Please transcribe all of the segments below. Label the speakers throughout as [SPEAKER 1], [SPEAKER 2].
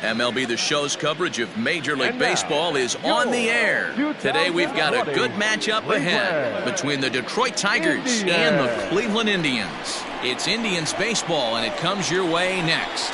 [SPEAKER 1] MLB The Show's coverage of Major League Baseball is on the air. Today we've got a good matchup ahead between the Detroit Tigers and the Cleveland Indians. It's Indians baseball, and it comes your way next.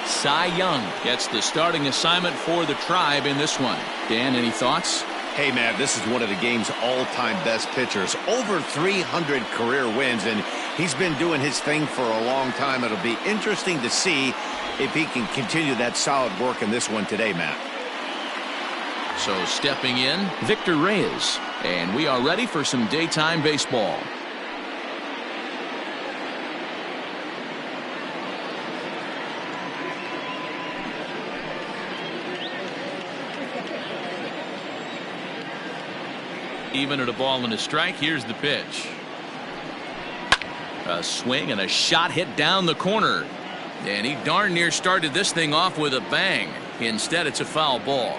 [SPEAKER 1] Cy Young gets the starting assignment for the Tribe in this one. Dan, any thoughts?
[SPEAKER 2] Hey, man, this is one of the game's all-time best pitchers. Over 300 career wins, and he's been doing his thing for a long time. It'll be interesting to see if he can continue that solid work in this one today, Matt.
[SPEAKER 1] So stepping in, Victor Reyes, and we are ready for some daytime baseball. Even at a ball and a strike, here's the pitch. A swing and a shot hit down the corner. And he darn near started this thing off with a bang. Instead, it's a foul ball.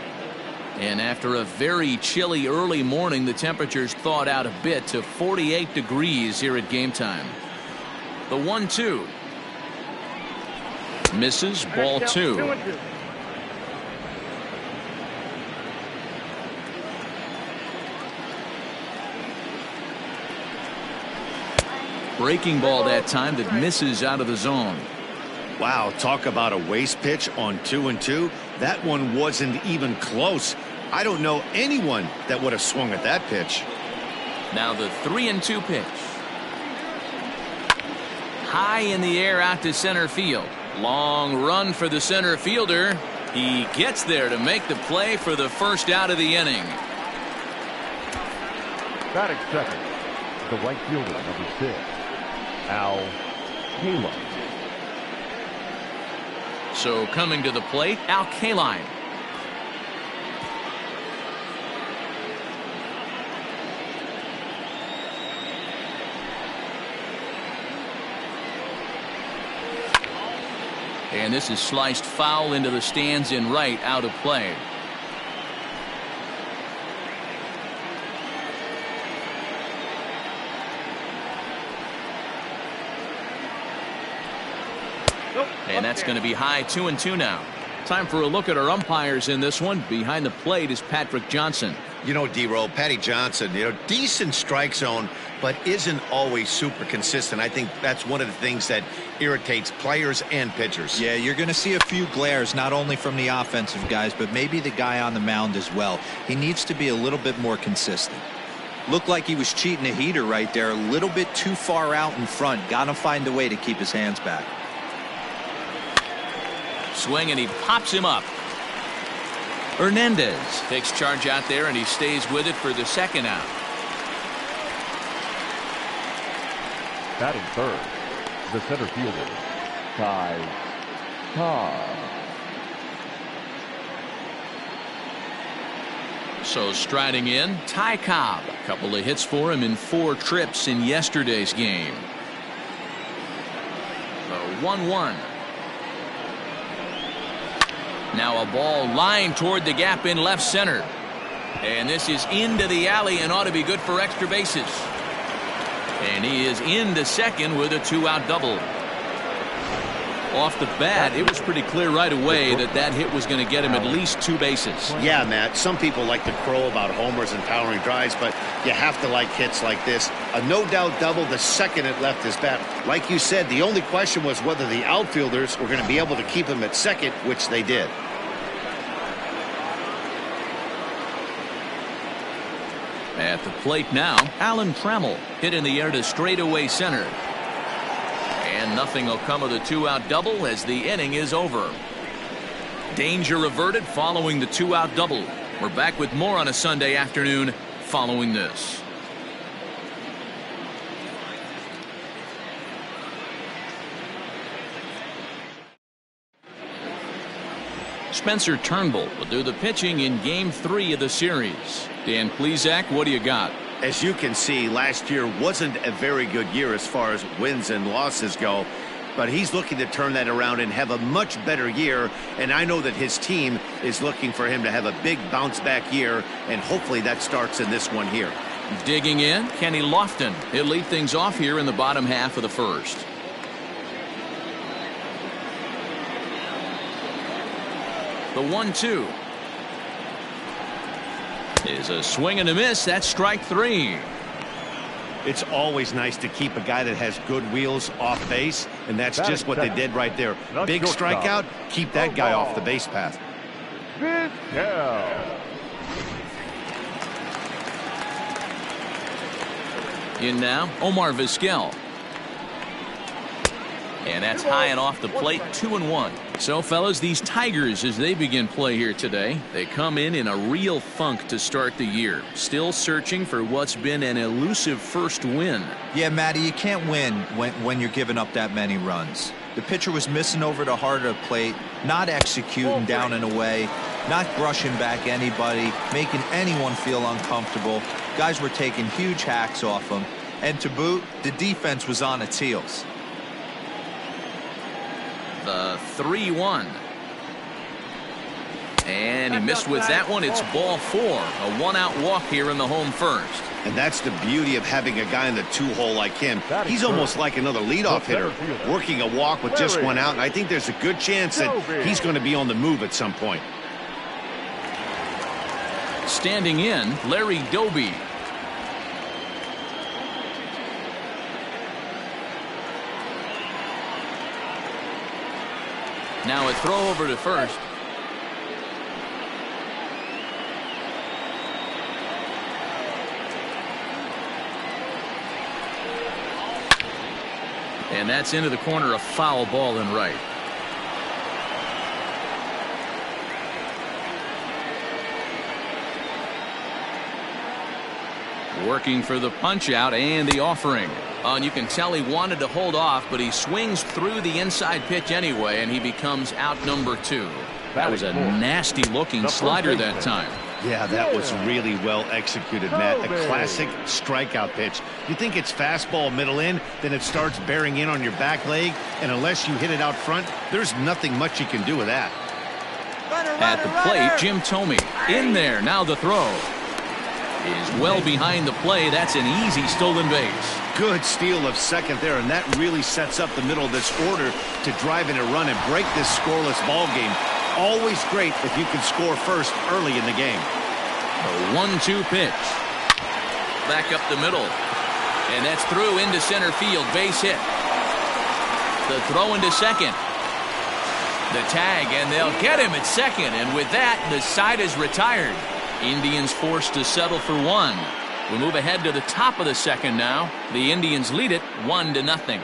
[SPEAKER 1] And after a very chilly early morning, the temperatures thawed out a bit to 48 degrees here at game time. The 1-2. Misses, ball 2. Breaking ball that time that misses out of the zone.
[SPEAKER 2] Wow, talk about a waste pitch on 2-2. That one wasn't even close. I don't know anyone that would have swung at that pitch.
[SPEAKER 1] Now the 3-2 pitch. High in the air out to center field. Long run for the center fielder. He gets there to make the play for the first out of the inning.
[SPEAKER 3] Batting second, the right fielder, number 6. Al Kaline.
[SPEAKER 1] So coming to the plate, Al Kaline. And this is sliced foul into the stands in right, out of play. And that's going to be high, 2-2 now. Time for a look at our umpires in this one. Behind the plate is Patrick Johnson.
[SPEAKER 2] You know, D-Roll, Patty Johnson, decent strike zone, but isn't always super consistent. I think that's one of the things that irritates players and pitchers.
[SPEAKER 4] Yeah, you're going to see a few glares, not only from the offensive guys, but maybe the guy on the mound as well. He needs to be a little bit more consistent. Looked like he was cheating a heater right there, a little bit too far out in front. Got to find a way to keep his hands back.
[SPEAKER 1] Swing, and he pops him up. Hernandez takes charge out there, and he stays with it for the second out.
[SPEAKER 3] Batting third, the center fielder, Ty Cobb.
[SPEAKER 1] So striding in, Ty Cobb. A couple of hits for him in 4 trips in yesterday's game. The 1-1. Now a ball lined toward the gap in left center. And this is into the alley and ought to be good for extra bases. And he is into second with a 2-out double. Off the bat, it was pretty clear right away that that hit was going to get him at least 2 bases.
[SPEAKER 2] Yeah, Matt, some people like to crow about homers and powering drives, but you have to like hits like this. A no-doubt double the second it left his bat. Like you said, the only question was whether the outfielders were going to be able to keep him at second, which they did.
[SPEAKER 1] At the plate now, Alan Trammell hit in the air to straightaway center. And nothing will come of the 2-out double as the inning is over. Danger averted following the 2-out double. We're back with more on a Sunday afternoon following this. Spencer Turnbull will do the pitching in Game 3 of the series. Dan Plesac, what do you got?
[SPEAKER 2] As you can see, last year wasn't a very good year as far as wins and losses go. But he's looking to turn that around and have a much better year. And I know that his team is looking for him to have a big bounce back year. And hopefully that starts in this one here.
[SPEAKER 1] Digging in, Kenny Lofton. He'll lead things off here in the bottom half of the first. The 1-2 is a swing and a miss. That's strike 3.
[SPEAKER 2] It's always nice to keep a guy that has good wheels off base, and that's just what they did right there. Big strikeout, keep that guy off the base path.
[SPEAKER 1] In now, Omar Vizquel. And that's high and off the plate, 2-1. So, fellas, these Tigers, as they begin play here today, they come in a real funk to start the year. Still searching for what's been an elusive first win.
[SPEAKER 4] Yeah, Matty, you can't win when you're giving up that many runs. The pitcher was missing over the heart of the plate, not executing down and away, not brushing back anybody, making anyone feel uncomfortable. Guys were taking huge hacks off him. And to boot, the defense was on its heels.
[SPEAKER 1] The 3-1. And he missed with that one. It's ball 4. A one-out walk here in the home first.
[SPEAKER 2] And that's the beauty of having a guy in the 2-hole like him. He's almost like another leadoff hitter, working a walk with just one out. And I think there's a good chance that he's going to be on the move at some point.
[SPEAKER 1] Standing in, Larry Doby. Now a throw over to first. And that's into the corner, a foul ball in right. Working for the punch out and the offering. And you can tell he wanted to hold off, but he swings through the inside pitch anyway, and he becomes out number 2. That was a nasty looking slider that time.
[SPEAKER 2] Yeah, that was really well executed, Matt. A classic strikeout pitch. You think it's fastball middle in, then it starts bearing in on your back leg, and unless you hit it out front, there's nothing much you can do with that.
[SPEAKER 1] At the plate, Jim Thome. In there, now the throw. Is well behind the play. That's an easy stolen base.
[SPEAKER 2] Good steal of second there, and that really sets up the middle of this order to drive in a run and break this scoreless ball game. Always great if you can score first early in the game.
[SPEAKER 1] A 1-2 pitch. Back up the middle. And that's through into center field. Base hit. The throw into second. The tag, and they'll get him at second. And with that, the side is retired. Indians forced to settle for 1. We move ahead to the top of the second now. The Indians lead it 1-0.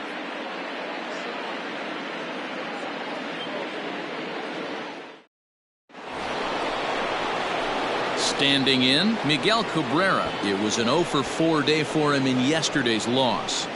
[SPEAKER 1] Standing in, Miguel Cabrera. It was an 0-for-4 day for him in yesterday's loss.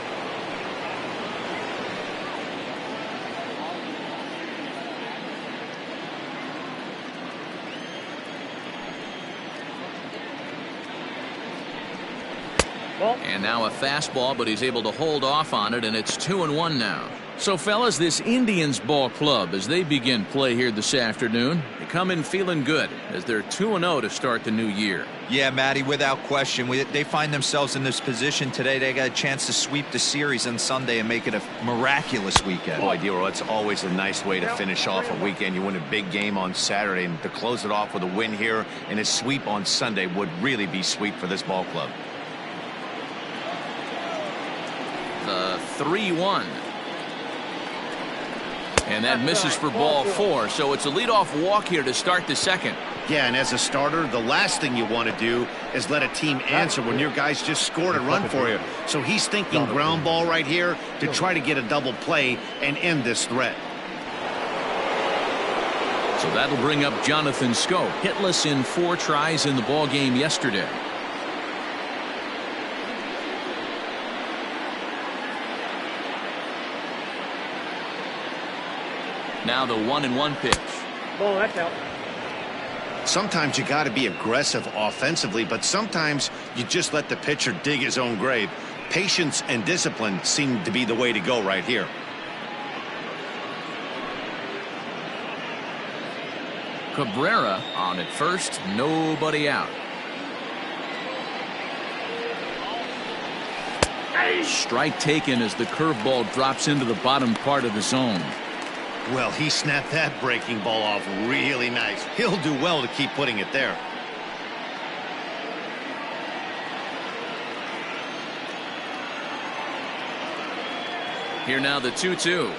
[SPEAKER 1] And now a fastball, but he's able to hold off on it, and it's 2-1 now. So, fellas, this Indians ball club, as they begin play here this afternoon, they come in feeling good as they're 2-0 to start the new year.
[SPEAKER 4] Yeah, Matty, without question. They find themselves in this position today. They got a chance to sweep the series on Sunday and make it a miraculous weekend.
[SPEAKER 2] Boy, Dero, it's always a nice way to finish off a weekend. You win a big game on Saturday, and to close it off with a win here and a sweep on Sunday would really be sweet for this ball club.
[SPEAKER 1] The 3-1. And that misses for ball 4. So it's a leadoff walk here to start the second.
[SPEAKER 2] Yeah, and as a starter, the last thing you want to do is let a team answer when your guys just scored a run for you. So he's thinking ground ball right here to try to get a double play and end this threat.
[SPEAKER 1] So that'll bring up Jonathan Schoop. Hitless in 4 tries in the ball game yesterday. Now the 1-1 pitch.
[SPEAKER 5] Oh, that's out.
[SPEAKER 2] Sometimes you got to be aggressive offensively, but sometimes you just let the pitcher dig his own grave. Patience and discipline seem to be the way to go right here.
[SPEAKER 1] Cabrera on at first, nobody out. Strike taken as the curveball drops into the bottom part of the zone.
[SPEAKER 2] Well, he snapped that breaking ball off really nice. He'll do well to keep putting it there.
[SPEAKER 1] Here now the 2-2.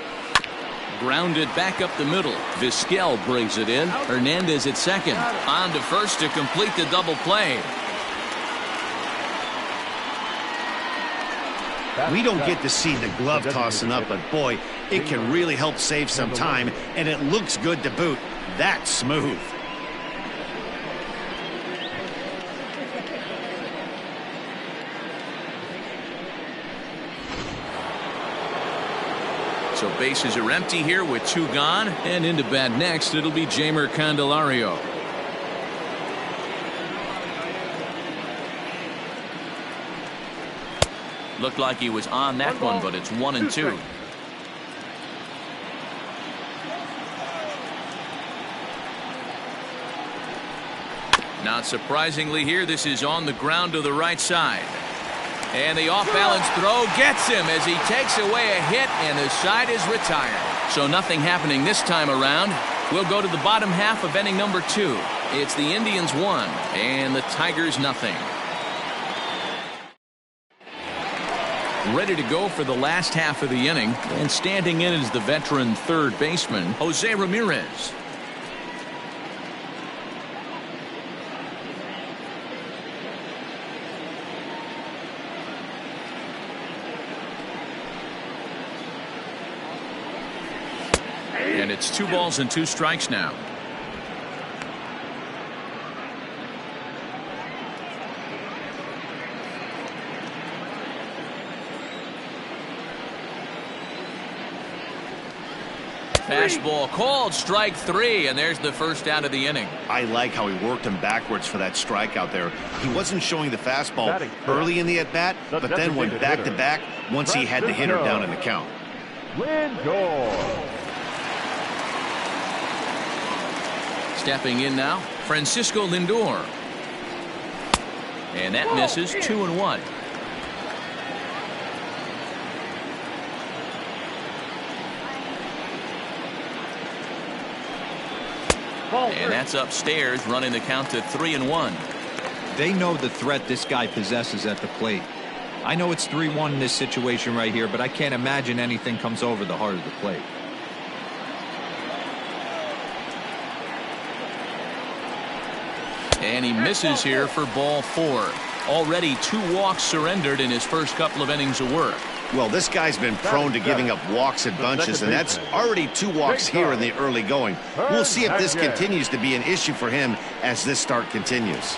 [SPEAKER 1] Grounded back up the middle. Vizquel brings it in. Hernandez at second. On to first to complete the double play.
[SPEAKER 2] We don't get to see the glove tossing up, but boy, it can really help save some time, and it looks good to boot. That's smooth.
[SPEAKER 1] So bases are empty here with 2 gone, and into bat next it'll be Jeimer Candelario. Looked like he was on that one, but it's 1-2. Not surprisingly here, this is on the ground to the right side. And the off-balance throw gets him as he takes away a hit, and the side is retired. So nothing happening this time around. We'll go to the bottom half of inning number 2. It's the Indians 1 and the Tigers nothing. Ready to go for the last half of the inning, and standing in is the veteran third baseman, Jose Ramirez. And it's 2 balls and 2 strikes now. Fastball called, strike 3, and there's the first out of the inning.
[SPEAKER 2] I like how he worked him backwards for that strikeout there. He wasn't showing the fastball early in the at-bat, but then went back-to-back once he had the hitter down in the count.
[SPEAKER 3] Lindor.
[SPEAKER 1] Stepping in now, Francisco Lindor. And that misses. 2-1. And that's upstairs, running the count to 3-1.
[SPEAKER 4] They know the threat this guy possesses at the plate. I know it's 3-1 in this situation right here, but I can't imagine anything comes over the heart of the plate.
[SPEAKER 1] And he misses here for ball 4. Already 2 walks surrendered in his first couple of innings of work.
[SPEAKER 2] Well, this guy's been prone to giving up walks in bunches, and that's already 2 walks here in the early going. We'll see if this continues to be an issue for him as this start continues.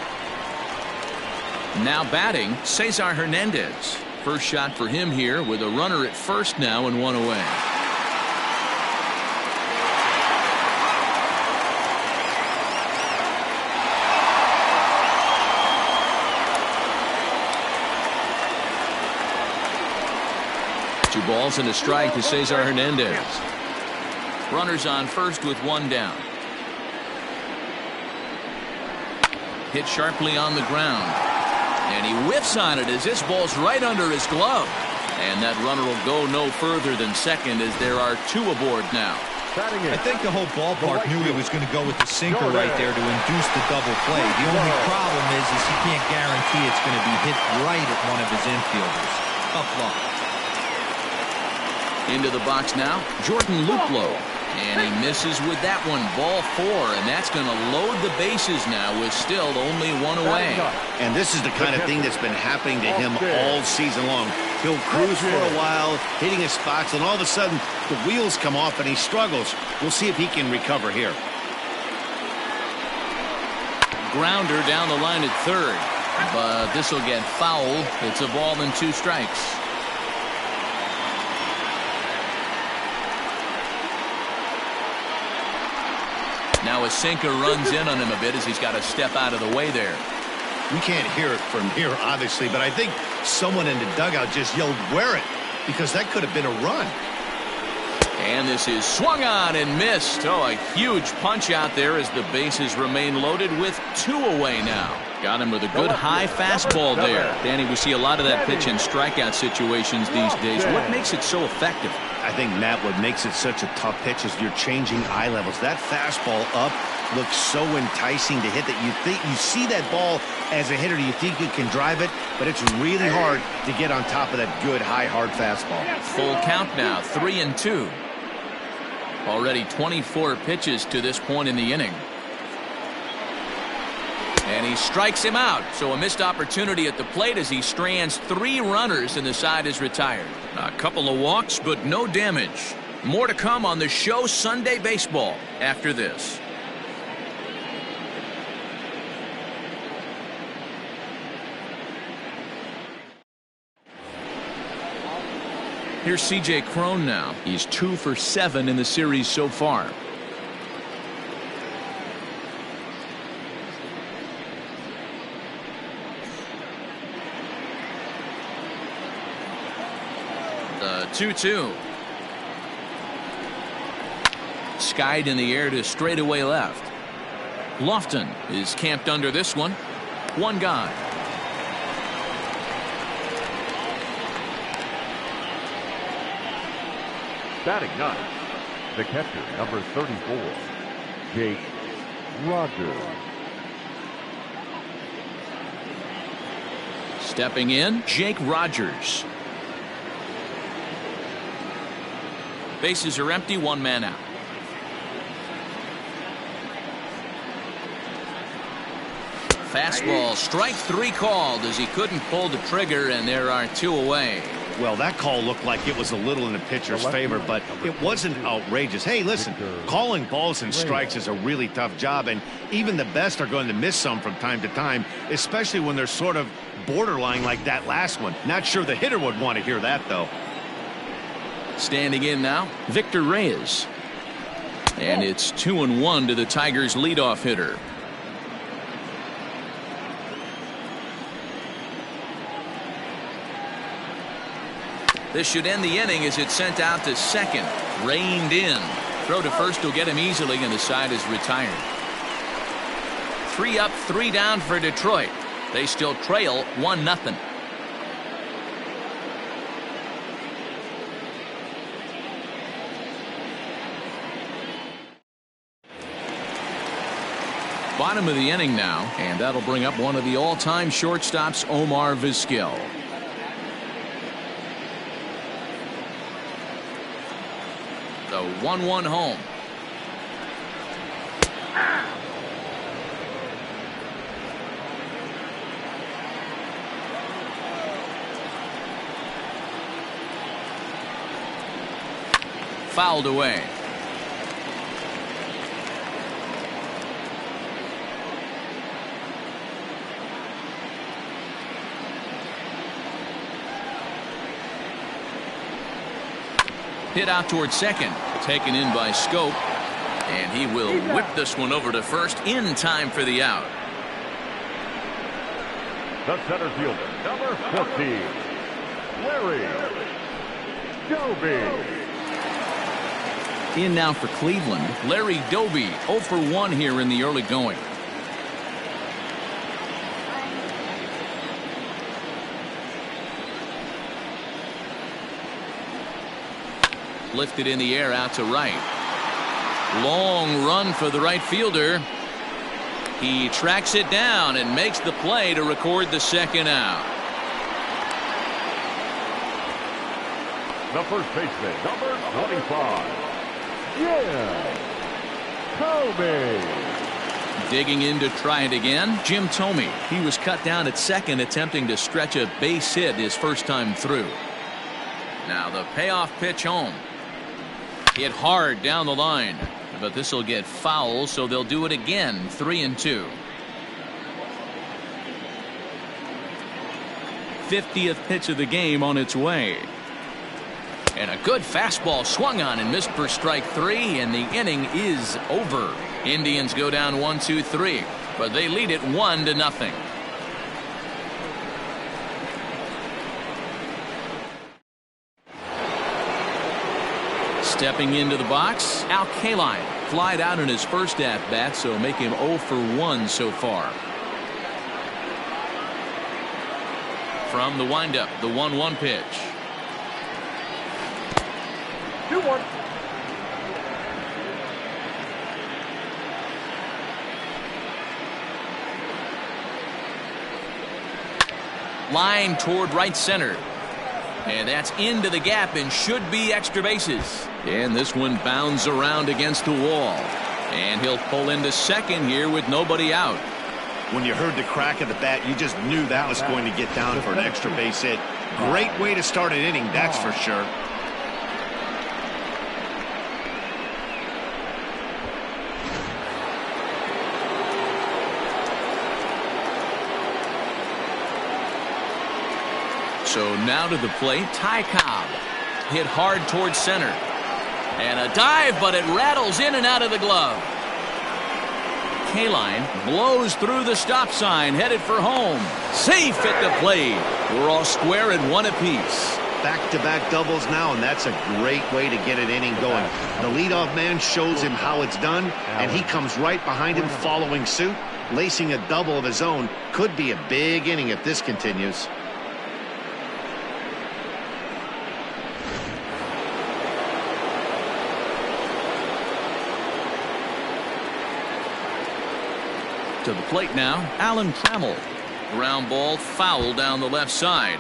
[SPEAKER 1] Now batting, Cesar Hernandez. First shot for him here with a runner at first now and 1 away. Two balls and a strike to Cesar Hernandez. Runners on first with 1 down. Hit sharply on the ground. And he whiffs on it as this ball's right under his glove. And that runner will go no further than second as there are 2 aboard now.
[SPEAKER 4] I think the whole ballpark knew he was going to go with the sinker right there to induce the double play. The only problem is he can't guarantee it's going to be hit right at one of his infielders. Tough luck.
[SPEAKER 1] Into the box now, Jordan Luplow. And he misses with that one. Ball 4, and that's going to load the bases now with still only 1 away.
[SPEAKER 2] And this is the kind of thing that's been happening to him all season long. He'll cruise for a while, hitting his spots, and all of a sudden the wheels come off and he struggles. We'll see if he can recover here.
[SPEAKER 1] Grounder down the line at third, but this will get foul. It's a ball and 2 strikes. Now a sinker runs in on him a bit as he's got to step out of the way there.
[SPEAKER 2] We can't hear it from here, obviously, but I think someone in the dugout just yelled, "Wear it," because that could have been a run.
[SPEAKER 1] And this is swung on and missed. Oh, a huge punch out there as the bases remain loaded with 2 away now. Got him with a good high fastball there. Danny, we see a lot of that pitch in strikeout situations these days. What makes it so effective?
[SPEAKER 2] I think, Matt, what makes it such a tough pitch is you're changing eye levels. That fastball up looks so enticing to hit that you see that ball as a hitter. You think you can drive it, but it's really hard to get on top of that good, high, hard fastball.
[SPEAKER 1] Full count now, 3-2. Already 24 pitches to this point in the inning. And he strikes him out. So a missed opportunity at the plate as he strands 3 runners and the side is retired. A couple of walks, but no damage. More to come on the show Sunday Baseball after this. Here's C.J. Cron now. He's 2 for 7 in the series so far. The 2-2. Skied in the air to straightaway left. Lofton is camped under this one. One gone.
[SPEAKER 3] Batting ninth, the catcher, number 34, Jake Rogers.
[SPEAKER 1] Stepping in, Jake Rogers. Bases are empty, 1 man out. Fastball, strike 3 called as he couldn't pull the trigger, and there are 2 away.
[SPEAKER 2] Well, that call looked like it was a little in the pitcher's favor, but it wasn't outrageous. Hey, listen, calling balls and strikes is a really tough job, and even the best are going to miss some from time to time, especially when they're sort of borderline like that last one. Not sure the hitter would want to hear that, though.
[SPEAKER 1] Standing in now, Victor Reyes. And it's 2-1 to the Tigers' leadoff hitter. This should end the inning as it's sent out to second. Reined in. Throw to first will get him easily, and the side is retired. 3 up, 3 down for Detroit. They still trail 1-0. Bottom of the inning now, and that'll bring up one of the all-time shortstops, Omar Vizquel. The 1-1 home. Fouled away. Hit out towards second. Taken in by Scope. And he will whip this one over to first in time for the out.
[SPEAKER 3] The center fielder, number 14, Larry Doby.
[SPEAKER 1] In now for Cleveland, Larry Doby, 0 for 1 here in the early going. Lifted in the air out to right. Long run for the right fielder. He tracks it down and makes the play to record the second out.
[SPEAKER 3] The first baseman, number 25, Jim Thome.
[SPEAKER 1] Digging in to try it again, Jim Thome. He was cut down at second, attempting to stretch a base hit his first time through. Now the payoff pitch home. Hit hard down the line, but this will get foul, so they'll do it again. 3-2. 50th pitch of the game on its way. And a good fastball swung on and missed for strike 3, and the inning is over. Indians go down 1-2-3, but they lead it 1-0. Stepping into the box, Al Kaline flied out in his first at-bat, so make him 0 for 1 so far. From the windup, the 1-1 pitch.
[SPEAKER 3] 2-1.
[SPEAKER 1] Line toward right center. And that's into the gap and should be extra bases. And this one bounds around against the wall. And he'll pull into second here with nobody out.
[SPEAKER 2] When you heard the crack of the bat, you just knew that was going to get down for an extra base hit. Great way to start an inning, that's for sure.
[SPEAKER 1] So now to the plate, Ty Cobb. Hit hard towards center. And a dive, but it rattles in and out of the glove. Kaline blows through the stop sign, headed for home. Safe at the plate. We're all square at 1 apiece.
[SPEAKER 2] Back-to-back doubles now, and that's a great way to get an inning going. The leadoff man shows him how it's done, and he comes right behind him following suit. Lacing a double of his own could be a big inning if this continues.
[SPEAKER 1] To the plate now, Alan Trammell. Ground ball foul down the left side.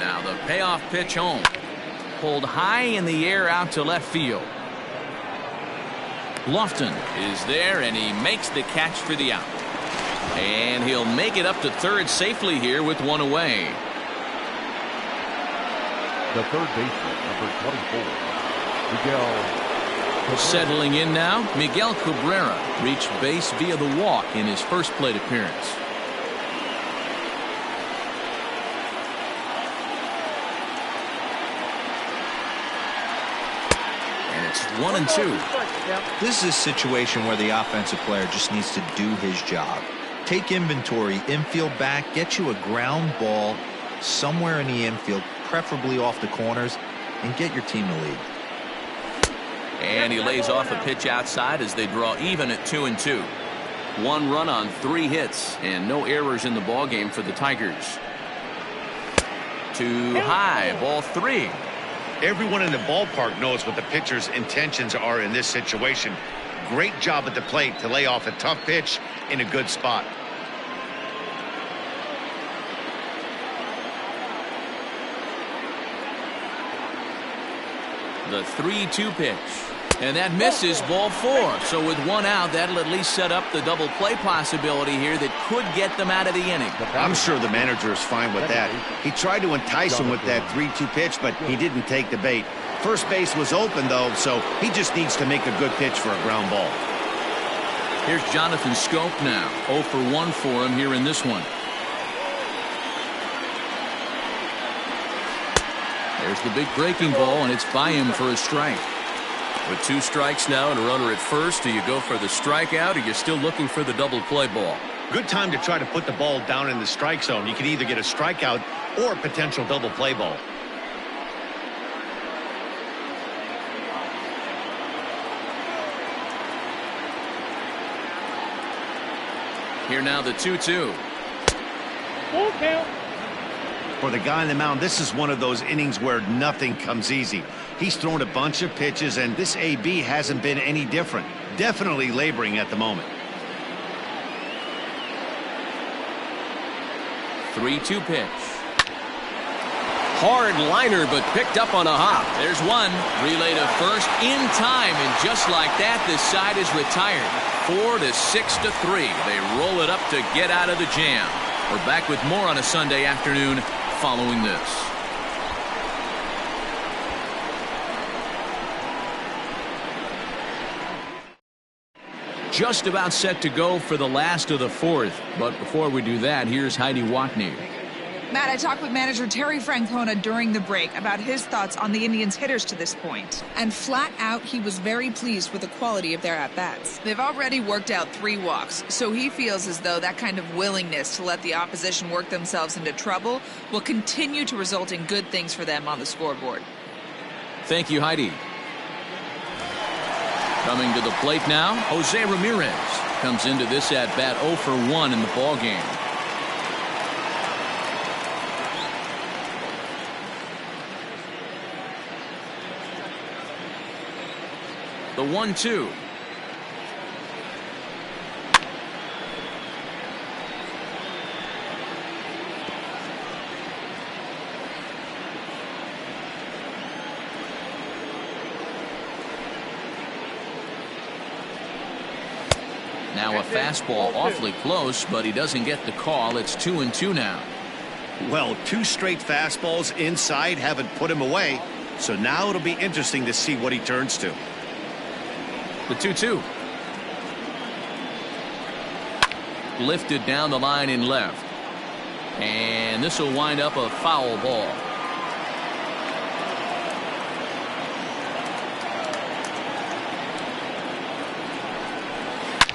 [SPEAKER 1] Now the payoff pitch home. Pulled high in the air out to left field. Lofton is there, and he makes the catch for the out. And he'll make it up to third safely here with 1 away.
[SPEAKER 3] The third baseman, number 24, Miguel.
[SPEAKER 1] Settling in now, Miguel Cabrera reached base via the walk in his first plate appearance. And it's 1-2.
[SPEAKER 4] This is a situation where the offensive player just needs to do his job. Take inventory, infield back, get you a ground ball somewhere in the infield, preferably off the corners, and get your team to lead.
[SPEAKER 1] And he lays off a pitch outside as they draw even at 2-2. 1 run on 3 hits and no errors in the ballgame for the Tigers. Too high, ball 3.
[SPEAKER 2] Everyone in the ballpark knows what the pitcher's intentions are in this situation. Great job at the plate to lay off a tough pitch in a good spot.
[SPEAKER 1] The 3-2 pitch. And that misses, ball 4. So with 1 out, that'll at least set up the double play possibility here that could get them out of the inning.
[SPEAKER 2] I'm sure the manager is fine with that. He tried to entice him with that 3-2 pitch, but he didn't take the bait. First base was open, though, so he just needs to make a good pitch for a ground ball.
[SPEAKER 1] Here's Jonathan Scope now. 0 for 1 for him here in this one. There's the big breaking ball, and it's by him for a strike. With 2 strikes now and a runner at first, do you go for the strikeout, or you're still looking for the double play ball?
[SPEAKER 2] Good time to try to put the ball down in the strike zone. You can either get a strikeout or a potential double play ball.
[SPEAKER 1] Here now the 2-2.
[SPEAKER 3] Full count.
[SPEAKER 2] For the guy on the mound, this is one of those innings where nothing comes easy. He's thrown a bunch of pitches, and this AB hasn't been any different. Definitely laboring at the moment.
[SPEAKER 1] 3-2 pitch. Hard liner, but picked up on a hop. There's one. Relay to first in time, and just like that, this side is retired. 4-6-3. They roll it up to get out of the jam. We're back with more on a Sunday afternoon following this. Just about set to go for the last of the 4th. But before we do that, here's Heidi Watney.
[SPEAKER 5] Matt, I talked with manager Terry Francona during the break about his thoughts on the Indians' hitters to this point. And flat out, he was very pleased with the quality of their at-bats. They've already worked out 3 walks, so he feels as though that kind of willingness to let the opposition work themselves into trouble will continue to result in good things for them on the scoreboard.
[SPEAKER 1] Thank you, Heidi. Coming to the plate now, Jose Ramirez comes into this at bat 0 for 1 in the ball game. The 1-2. Now a fastball awfully close, but he doesn't get the call. It's 2-2 now.
[SPEAKER 2] Well, 2 straight fastballs inside haven't put him away. So now it'll be interesting to see what he turns to.
[SPEAKER 1] The 2-2. Lifted down the line in left. And this will wind up a foul ball.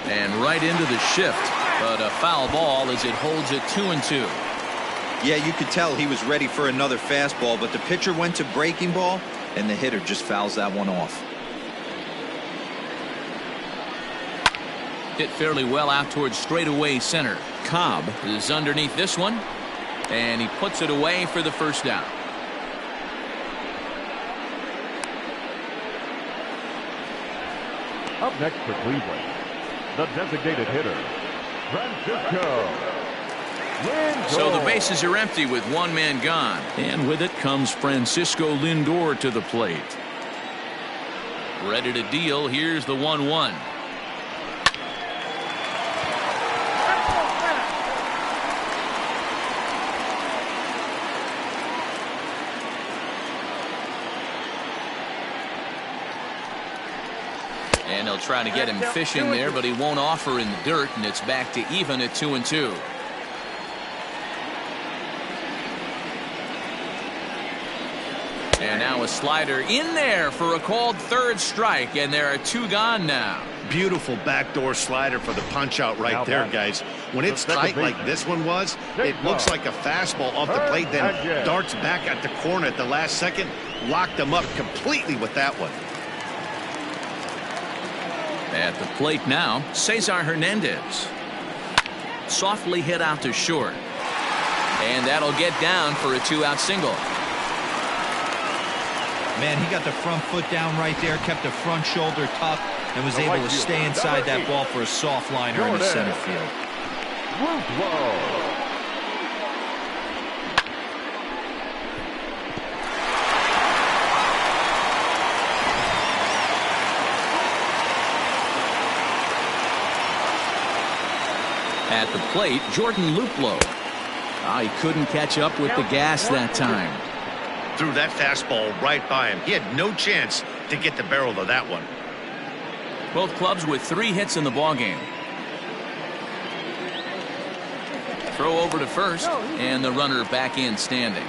[SPEAKER 1] And right into the shift, but a foul ball as it holds it 2-2.
[SPEAKER 4] Yeah, you could tell he was ready for another fastball, but the pitcher went to breaking ball, and the hitter just fouls that one off.
[SPEAKER 1] Hit fairly well out towards straightaway center. Cobb is underneath this one, and he puts it away for the first down.
[SPEAKER 3] Up next for Cleveland, the designated hitter, Francisco Lindor.
[SPEAKER 1] So the bases are empty with one man gone. And with it comes Francisco Lindor to the plate. Ready to deal. Here's the 1-1. And they'll try to get him fishing there, but he won't offer in the dirt, and it's back to even at 2-2. And now a slider in there for a called third strike, and there are 2 gone now.
[SPEAKER 2] Beautiful backdoor slider for the punch out right there, guys. When it's tight like this one was, it looks like a fastball off the plate, then darts back at the corner at the last second. Locked him up completely with that one.
[SPEAKER 1] At the plate now, Cesar Hernandez. Softly hit out to short. And that'll get down for a 2-out single.
[SPEAKER 4] Man, he got the front foot down right there, kept the front shoulder tucked, and was able to stay inside that ball for a soft liner in the center field.
[SPEAKER 1] At the plate, Jordan Luplow. He couldn't catch up with the gas that time.
[SPEAKER 2] Threw that fastball right by him. He had no chance to get the barrel of that one.
[SPEAKER 1] Both clubs with 3 hits in the ballgame. Throw over to first, and the runner back in standing.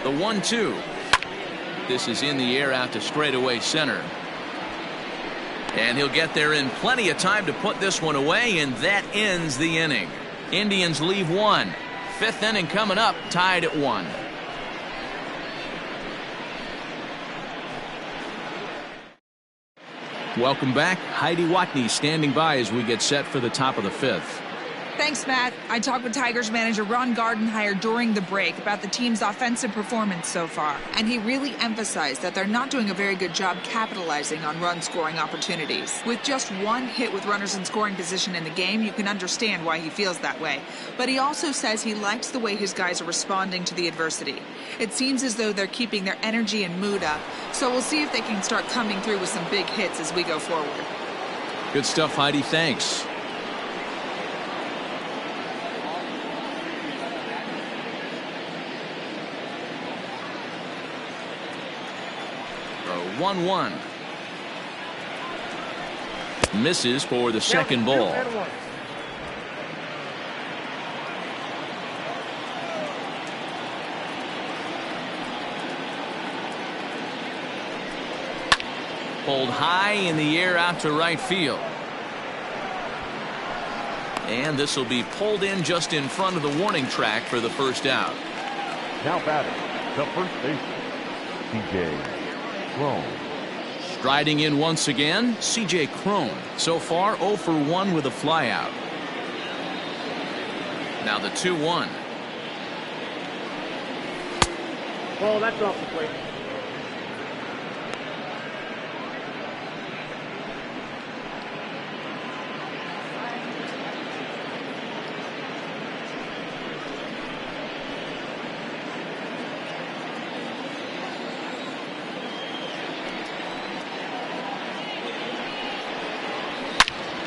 [SPEAKER 1] The 1-2. This is in the air out to straightaway center. And he'll get there in plenty of time to put this one away, and that ends the inning. Indians leave 1. 5th inning coming up, tied at 1. Welcome back. Heidi Watney standing by as we get set for the top of the 5th.
[SPEAKER 5] Thanks, Matt. I talked with Tigers manager Ron Gardenhire during the break about the team's offensive performance so far, and he really emphasized that they're not doing a very good job capitalizing on run-scoring opportunities. With just 1 hit with runners in scoring position in the game, you can understand why he feels that way. But he also says he likes the way his guys are responding to the adversity. It seems as though they're keeping their energy and mood up, so we'll see if they can start coming through with some big hits as we go forward.
[SPEAKER 1] Good stuff, Heidi. Thanks. 1-1. Misses for the second ball. Pulled high in the air out to right field. And this will be pulled in just in front of the warning track for the first out.
[SPEAKER 3] Now batting, the first baseman, C.J. Cron.
[SPEAKER 1] Striding in once again, C.J. Cron. So far 0 for 1 with a flyout. Now the 2-1.
[SPEAKER 6] Ball, that's off the plate.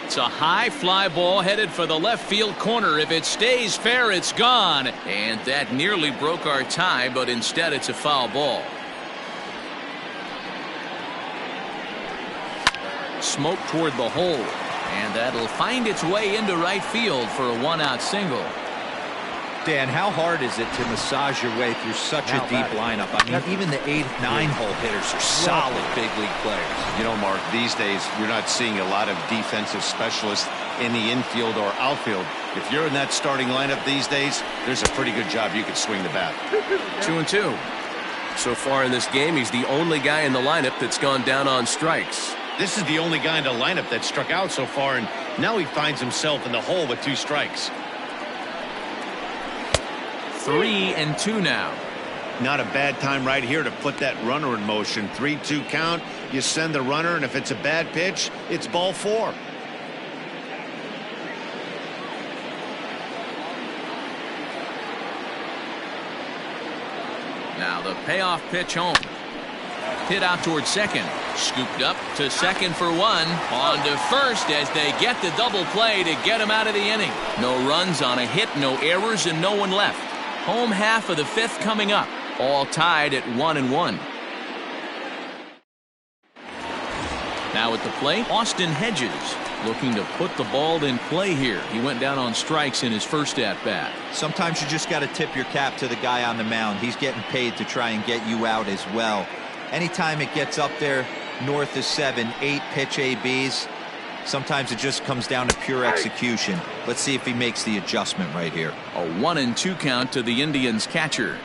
[SPEAKER 1] It's a high fly ball headed for the left field corner. If it stays fair, it's gone. And that nearly broke our tie, but instead it's a foul ball. Smoke toward the hole. And that'll find its way into right field for a one-out single.
[SPEAKER 4] Dan, how hard is it to massage your way through such a deep lineup? I mean, even the 8, 9 hole hitters are solid big league players.
[SPEAKER 2] You know, Mark, these days you're not seeing a lot of defensive specialists in the infield or outfield. If you're in that starting lineup these days, there's a pretty good job you could swing the bat.
[SPEAKER 7] 2-2. So far in this game, he's the only guy in the lineup that's gone down on strikes.
[SPEAKER 2] This is the only guy in the lineup that struck out so far, and now he finds himself in the hole with 2 strikes.
[SPEAKER 1] 3-2 now.
[SPEAKER 2] Not a bad time right here to put that runner in motion. 3-2 count. You send the runner, and if it's a bad pitch, it's ball 4.
[SPEAKER 1] Now the payoff pitch home. Hit out towards second. Scooped up to second for 1. On to first as they get the double play to get him out of the inning. No runs on a hit, no errors, and no one left. Home half of the 5th coming up. All tied at 1-1. Now at the plate, Austin Hedges looking to put the ball in play here. He went down on strikes in his first at-bat.
[SPEAKER 4] Sometimes you just got to tip your cap to the guy on the mound. He's getting paid to try and get you out as well. Anytime it gets up there north of 7, 8 pitch ABs, sometimes it just comes down to pure execution. Let's see if he makes the adjustment right here.
[SPEAKER 1] A 1-2 count to the Indians catcher.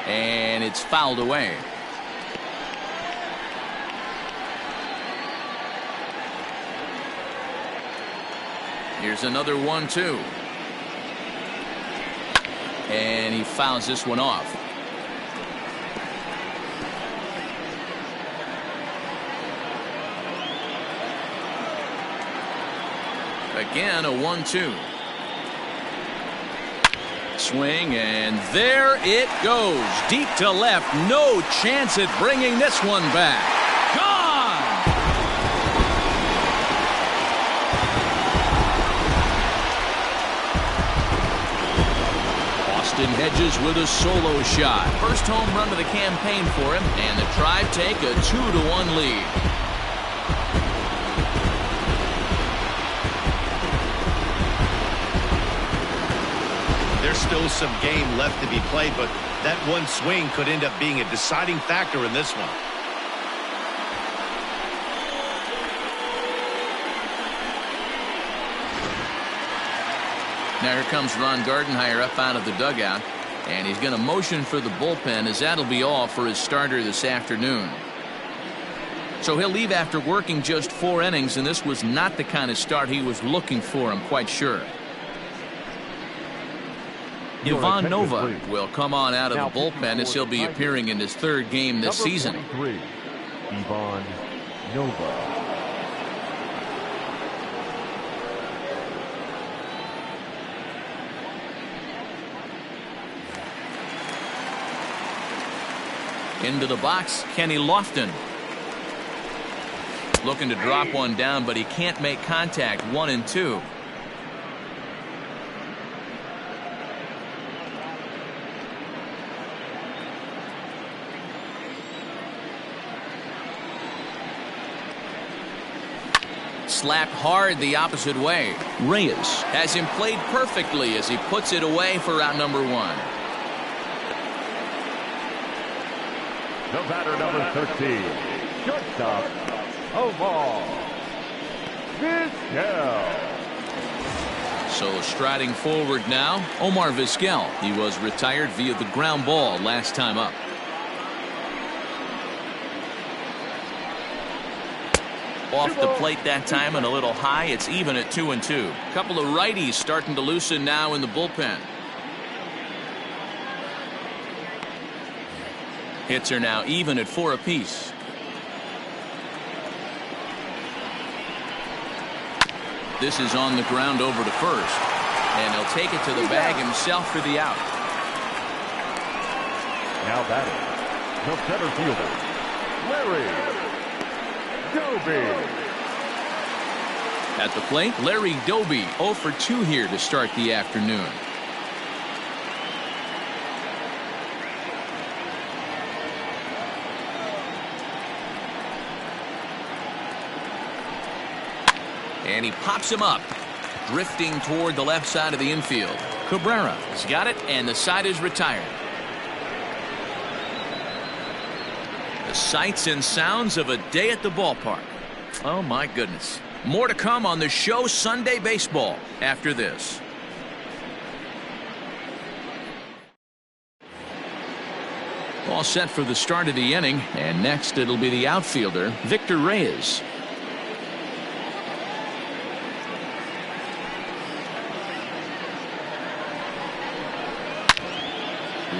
[SPEAKER 1] And it's fouled away. Here's another 1-2. And he fouls this one off. Again, a 1-2. Swing, and there it goes. Deep to left. No chance at bringing this one back. Gone! Austin Hedges with a solo shot. First home run of the campaign for him, and the Tribe take a 2-1 lead.
[SPEAKER 2] There's still some game left to be played, but that one swing could end up being a deciding factor in this one.
[SPEAKER 1] Now here comes Ron Gardenhire up out of the dugout, and he's going to motion for the bullpen, as that'll be all for his starter this afternoon. So he'll leave after working just 4 innings, and this was not the kind of start he was looking for, I'm quite sure. Ivan Nova will come on out of the bullpen as he'll be appearing in his 3rd game this season.
[SPEAKER 3] Ivan Nova.
[SPEAKER 1] Into the box, Kenny Lofton. Looking to drop one down, but he can't make contact. 1-2. Slapped hard the opposite way. Reyes has him played perfectly as he puts it away for out number 1.
[SPEAKER 3] The batter, number 13, shortstop, Omar Vizquel.
[SPEAKER 1] So striding forward now, Omar Vizquel. He was retired via the ground ball last time up. Off the plate that time and a little high. It's even at 2-2. Couple of righties starting to loosen now in the bullpen. Hits are now even at 4 apiece. This is on the ground over to first. And he'll take it to the bag himself for the out.
[SPEAKER 3] Now batting, the center fielder, Larry Doby.
[SPEAKER 1] At the plate, Larry Doby 0 for 2 here to start the afternoon. And he pops him up, drifting toward the left side of the infield. Cabrera has got it, and the side is retired. The sights and sounds of a day at the ballpark. Oh, my goodness. More to come on the show Sunday Baseball after this. All set for the start of the inning, and next it'll be the outfielder, Victor Reyes.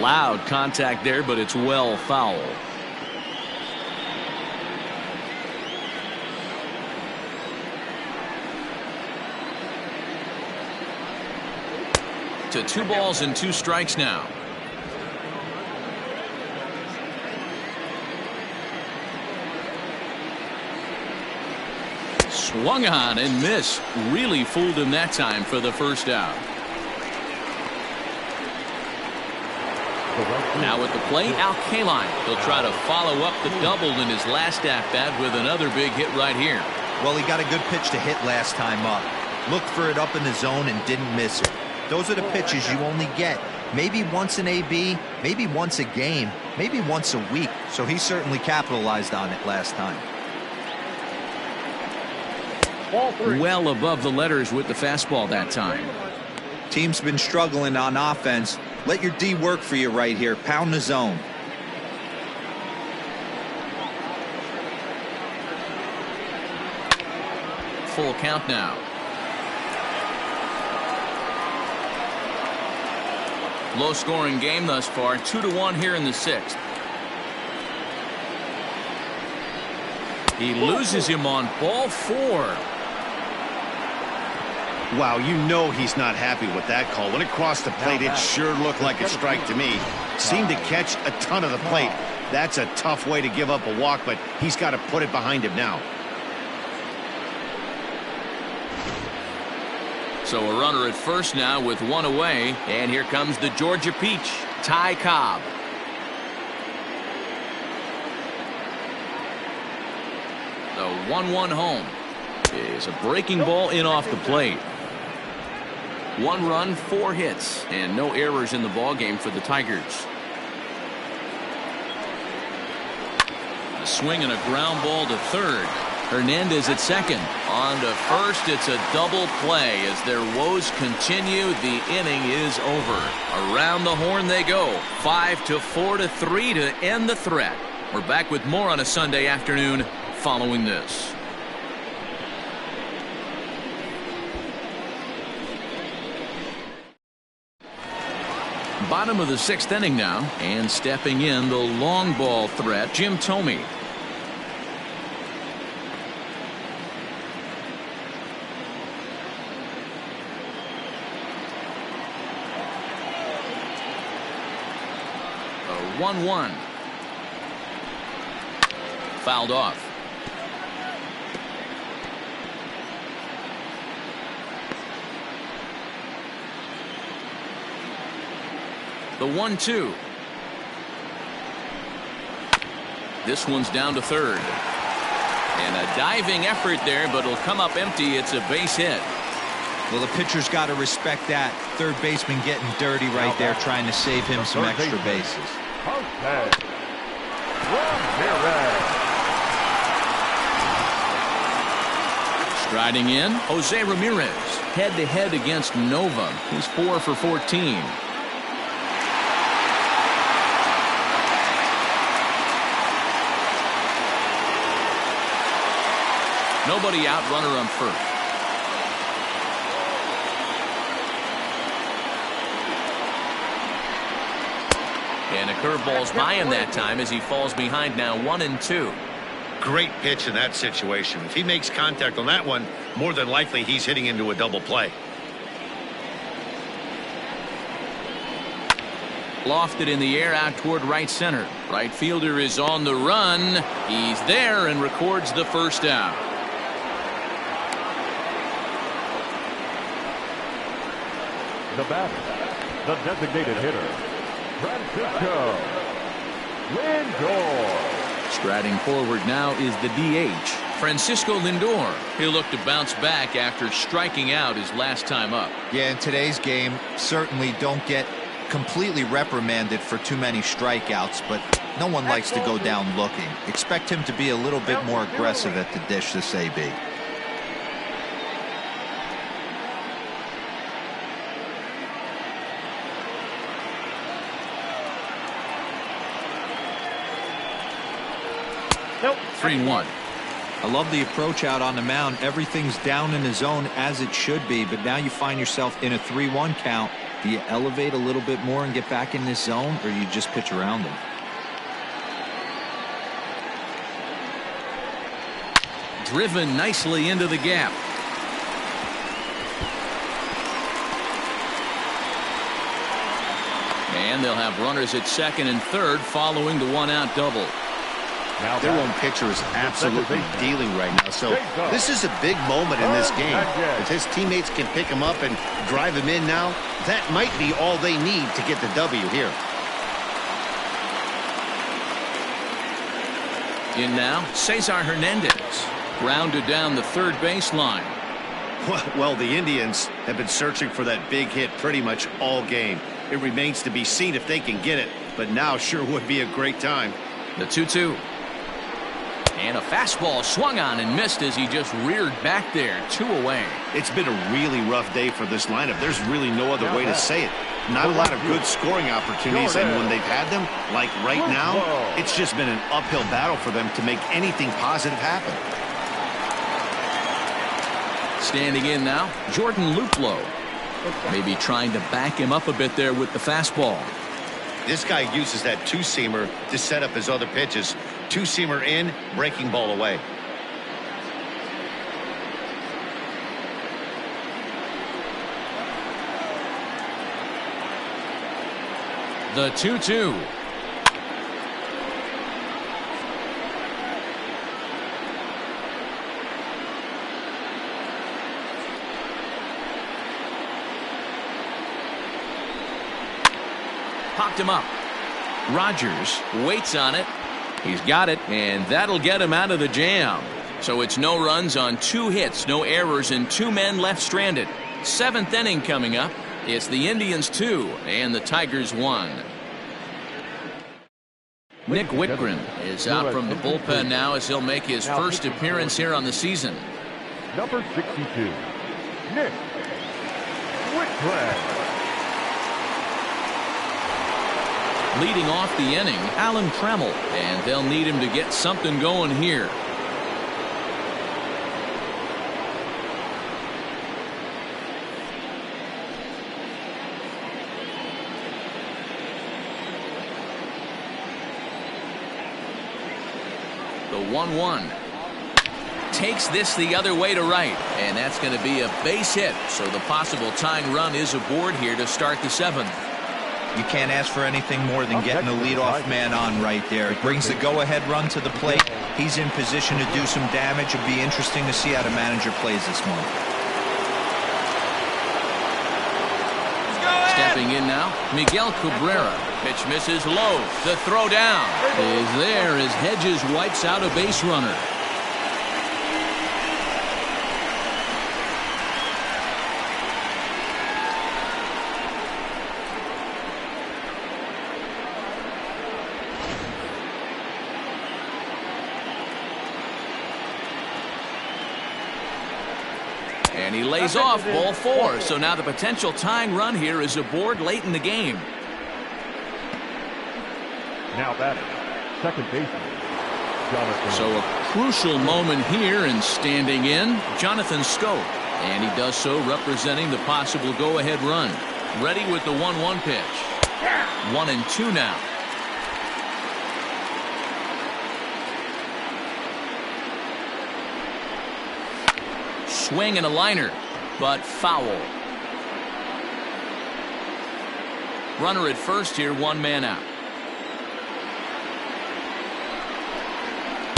[SPEAKER 1] Loud contact there, but it's well foul. To 2 balls and 2 strikes now. Swung on and missed. Really fooled him that time for the first out. Now at the plate, Al Kaline. He'll try to follow up the double in his last at-bat with another big hit right here.
[SPEAKER 4] Well, he got a good pitch to hit last time up. Looked for it up in the zone and didn't miss it. Those are the pitches you only get maybe once an AB, maybe once a game, maybe once a week. So he certainly capitalized on it last time.
[SPEAKER 1] Well above the letters with the fastball that time.
[SPEAKER 4] Team's been struggling on offense. Let your D work for you right here. Pound the zone.
[SPEAKER 1] Full count now. Low scoring game thus far. 2-1 here in the 6th. He loses him on ball 4.
[SPEAKER 2] Wow, you know he's not happy with that call. When it crossed the plate, it sure looked like a strike to me. Seemed to catch a ton of the plate. That's a tough way to give up a walk, but he's got to put it behind him now.
[SPEAKER 1] So a runner at first now with 1 away, and here comes the Georgia Peach, Ty Cobb. The 1-1 home is a breaking ball in off the plate. 1 run, 4 hits, and no errors in the ballgame for the Tigers. A swing and a ground ball to third. Hernandez at second. On to first. It's a double play as their woes continue. The inning is over. Around the horn they go. 5-4-3 to end the threat. We're back with more on a Sunday afternoon following this. Bottom of the 6th inning now, and stepping in the long ball threat, Jim Thome. A 1-1. Fouled off. The 1-2. This one's down to third. And a diving effort there, but it'll come up empty. It's a base hit.
[SPEAKER 4] Well, the pitcher's got to respect that. Third baseman getting dirty right there, trying to save him some extra bases.
[SPEAKER 3] Ramirez.
[SPEAKER 1] Striding in, Jose Ramirez. Head-to-head against Nova. He's 4 for 14. Nobody out, runner on first. And a curveball's by him that time as he falls behind now 1-2.
[SPEAKER 2] Great pitch in that situation. If he makes contact on that one, more than likely he's hitting into a double play.
[SPEAKER 1] Lofted in the air out toward right center. Right fielder is on the run. He's there and records the first out.
[SPEAKER 3] The batter, the designated hitter, Francisco Lindor.
[SPEAKER 1] Striding forward now is the DH, Francisco Lindor. He'll look to bounce back after striking out his last time up.
[SPEAKER 4] Yeah, in today's game, certainly don't get completely reprimanded for too many strikeouts, but no one likes to go down looking. Expect him to be a little bit more aggressive at the dish this AB.
[SPEAKER 6] Nope.
[SPEAKER 1] 3-1.
[SPEAKER 4] I love the approach out on the mound. Everything's down in the zone as it should be, but now you find yourself in a 3-1 count. Do you elevate a little bit more and get back in this zone, or you just pitch around them?
[SPEAKER 1] Driven nicely into the gap. And they'll have runners at second and third following the one-out double.
[SPEAKER 2] Their own pitcher is absolutely dealing right now. So this is a big moment in this game. If his teammates can pick him up and drive him in now, that might be all they need to get the W here.
[SPEAKER 1] In now, Cesar Hernandez. Grounded down the third baseline.
[SPEAKER 2] Well, the Indians have been searching for that big hit pretty much all game. It remains to be seen if they can get it, but now sure would be a great time.
[SPEAKER 1] The 2-2. And a fastball swung on and missed as he just reared back there. 2 away.
[SPEAKER 2] It's been a really rough day for this lineup. There's really no other way to say it. Not a lot of good scoring opportunities, and when they've had them, like right now, it's just been an uphill battle for them to make anything positive happen.
[SPEAKER 1] Standing in now, Jordan Luplow. Maybe trying to back him up a bit there with the fastball.
[SPEAKER 2] This guy uses that two-seamer to set up his other pitches. Two-seamer in, breaking ball away.
[SPEAKER 1] The 2-2. Popped him up. Rogers waits on it. He's got it, and that'll get him out of the jam. So it's no runs on 2 hits, no errors, and 2 men left stranded. 7th inning coming up. It's the Indians 2 and the Tigers 1. Nick Whitgren is out from the bullpen now as he'll make his first appearance here on the season.
[SPEAKER 3] Number 62, Nick Whitgren.
[SPEAKER 1] Leading off the inning, Alan Trammell, and they'll need him to get something going here. The 1-1 takes this the other way to right, and that's going to be a base hit. So the possible tying run is aboard here to start the 7th.
[SPEAKER 4] You can't ask for anything more than getting the leadoff man on right there. It brings the go-ahead run to the plate. He's in position to do some damage. It'll be interesting to see how the manager plays this one.
[SPEAKER 1] Stepping in now, Miguel Cabrera. Pitch misses low. The throw down is there as Hedges wipes out a base runner. And he lays off ball 4. So now the potential tying run here is aboard late in the game.
[SPEAKER 3] Now batting, second baseman, Jonathan.
[SPEAKER 1] So a crucial moment here, and standing in, Jonathan Scope. And he does so representing the possible go-ahead run. Ready with the 1-1 pitch. 1-2 now. Swing and a liner, but foul. Runner at first here, 1 man out.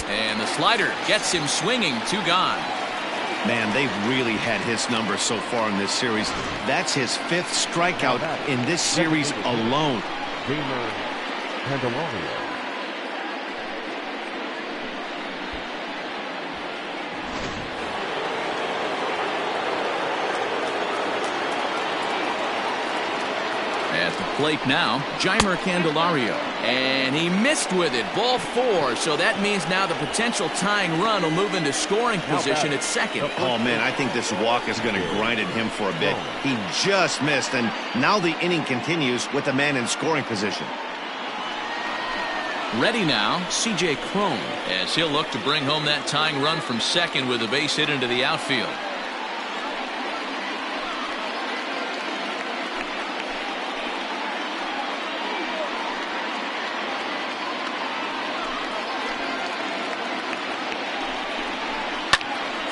[SPEAKER 1] And the slider gets him swinging, 2 gone.
[SPEAKER 2] Man, they've really had his number so far in this series. That's his 5th strikeout in this series alone.
[SPEAKER 3] Gamer Candelario.
[SPEAKER 1] At the plate now, Jeimer Candelario. And he missed with it. Ball 4. So that means now the potential tying run will move into scoring position at second.
[SPEAKER 2] Oh, man, I think this walk is going to grind at him for a bit. He just missed, and now the inning continues with a man in scoring position.
[SPEAKER 1] Ready now, C.J. Cron, as he'll look to bring home that tying run from second with a base hit into the outfield.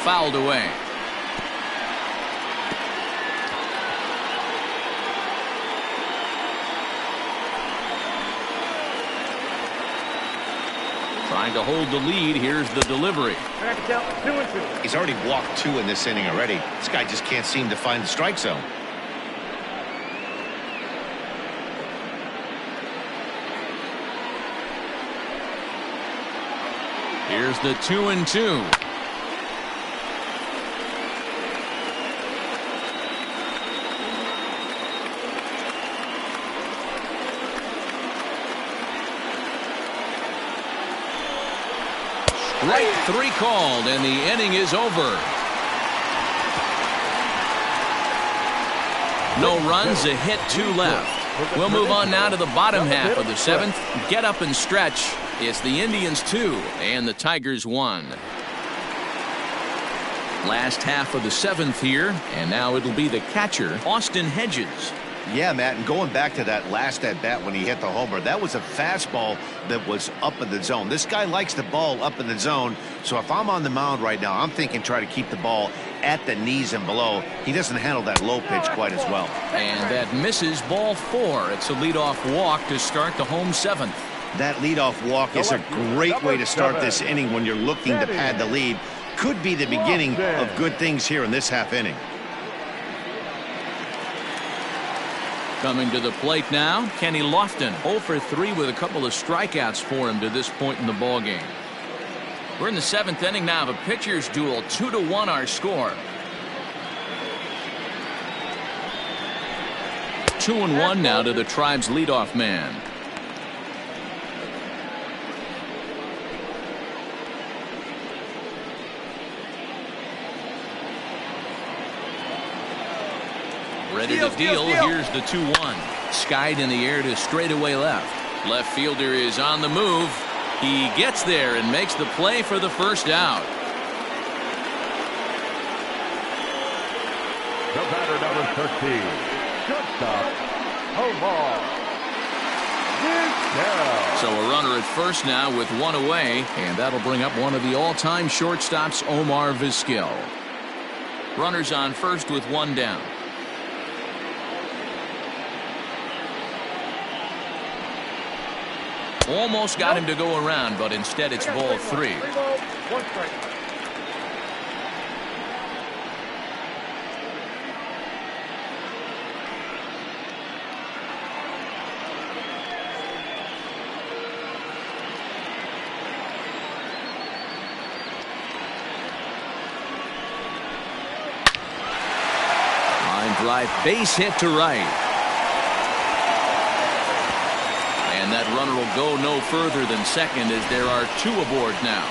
[SPEAKER 1] Fouled away. Trying to hold the lead. Here's the delivery.
[SPEAKER 6] Count 2-2.
[SPEAKER 2] He's already walked 2 in this inning already. This guy just can't seem to find the strike zone.
[SPEAKER 1] Here's the 2-2. Strike 3 called, and the inning is over. No runs, a hit, 2 left. We'll move on now to the bottom half of the 7th. Get up and stretch. It's the Indians 2 and the Tigers 1. Last half of the 7th here, and now it'll be the catcher, Austin Hedges.
[SPEAKER 2] Yeah, Matt, and going back to that last at-bat when he hit the homer, that was a fastball that was up in the zone. This guy likes the ball up in the zone, so if I'm on the mound right now, I'm thinking try to keep the ball at the knees and below. He doesn't handle that low pitch quite as well.
[SPEAKER 1] And that misses, ball 4. It's a leadoff walk to start the home 7th.
[SPEAKER 2] That leadoff walk is a great way to start this inning when you're looking to pad the lead. Could be the beginning of good things here in this half inning.
[SPEAKER 1] Coming to the plate now, Kenny Lofton, 0 for 3 with a couple of strikeouts for him to this point in the ballgame. We're in the 7th inning now of a pitcher's duel, 2-1 our score. 2-1 now to the Tribe's leadoff man. Ready to deal. Here's the 2-1. Skied in the air to straightaway left. Left fielder is on the move. He gets there and makes the play for the first out.
[SPEAKER 3] The batter, number 13, shortstop, Omar Vizquel.
[SPEAKER 1] So a runner at first now with 1 away, and that'll bring up one of the all-time shortstops, Omar Vizquel. Runners on first with 1 down. Almost got him to go around, but instead it's ball 3.
[SPEAKER 6] 3 balls, 1 strike.
[SPEAKER 1] Line drive, base hit to right. And that runner will go no further than second as there are 2 aboard now.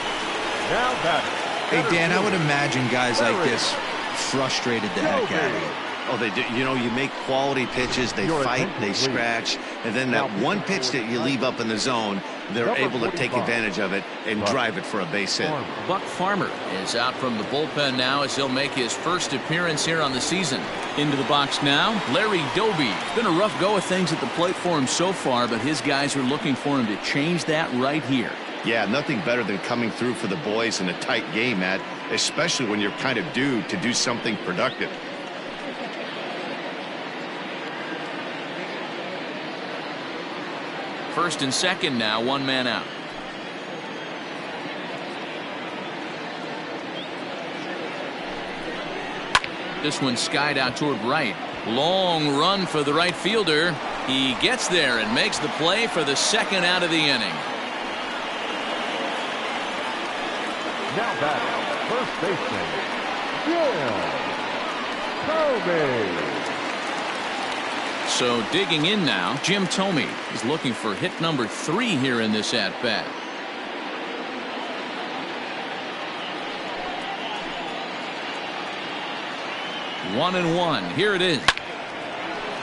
[SPEAKER 3] Now batter.
[SPEAKER 4] Hey, Dan, I would imagine guys like this frustrated the heck out of you.
[SPEAKER 2] Oh, they do. You know, you make quality pitches. They fight, they scratch, and then that one pitch that you leave up in the zone, they're able to take advantage of it and drive it for a base hit.
[SPEAKER 1] Buck Farmer is out from the bullpen now as he'll make his first appearance here on the season. Into the box now, Larry Doby. It's been a rough go of things at the plate for him so far, but his guys are looking for him to change that right here.
[SPEAKER 2] Yeah, nothing better than coming through for the boys in a tight game, Matt, especially when you're kind of due to do something productive.
[SPEAKER 1] First and second now, one man out. This one skied out toward right. Long run for the right fielder. He gets there and makes the play for the second out of the inning.
[SPEAKER 3] Now back, first baseman, Jim Thome.
[SPEAKER 1] So digging in now, Jim Thome is looking for hit number 3 here in this at-bat. One and one. Here it is.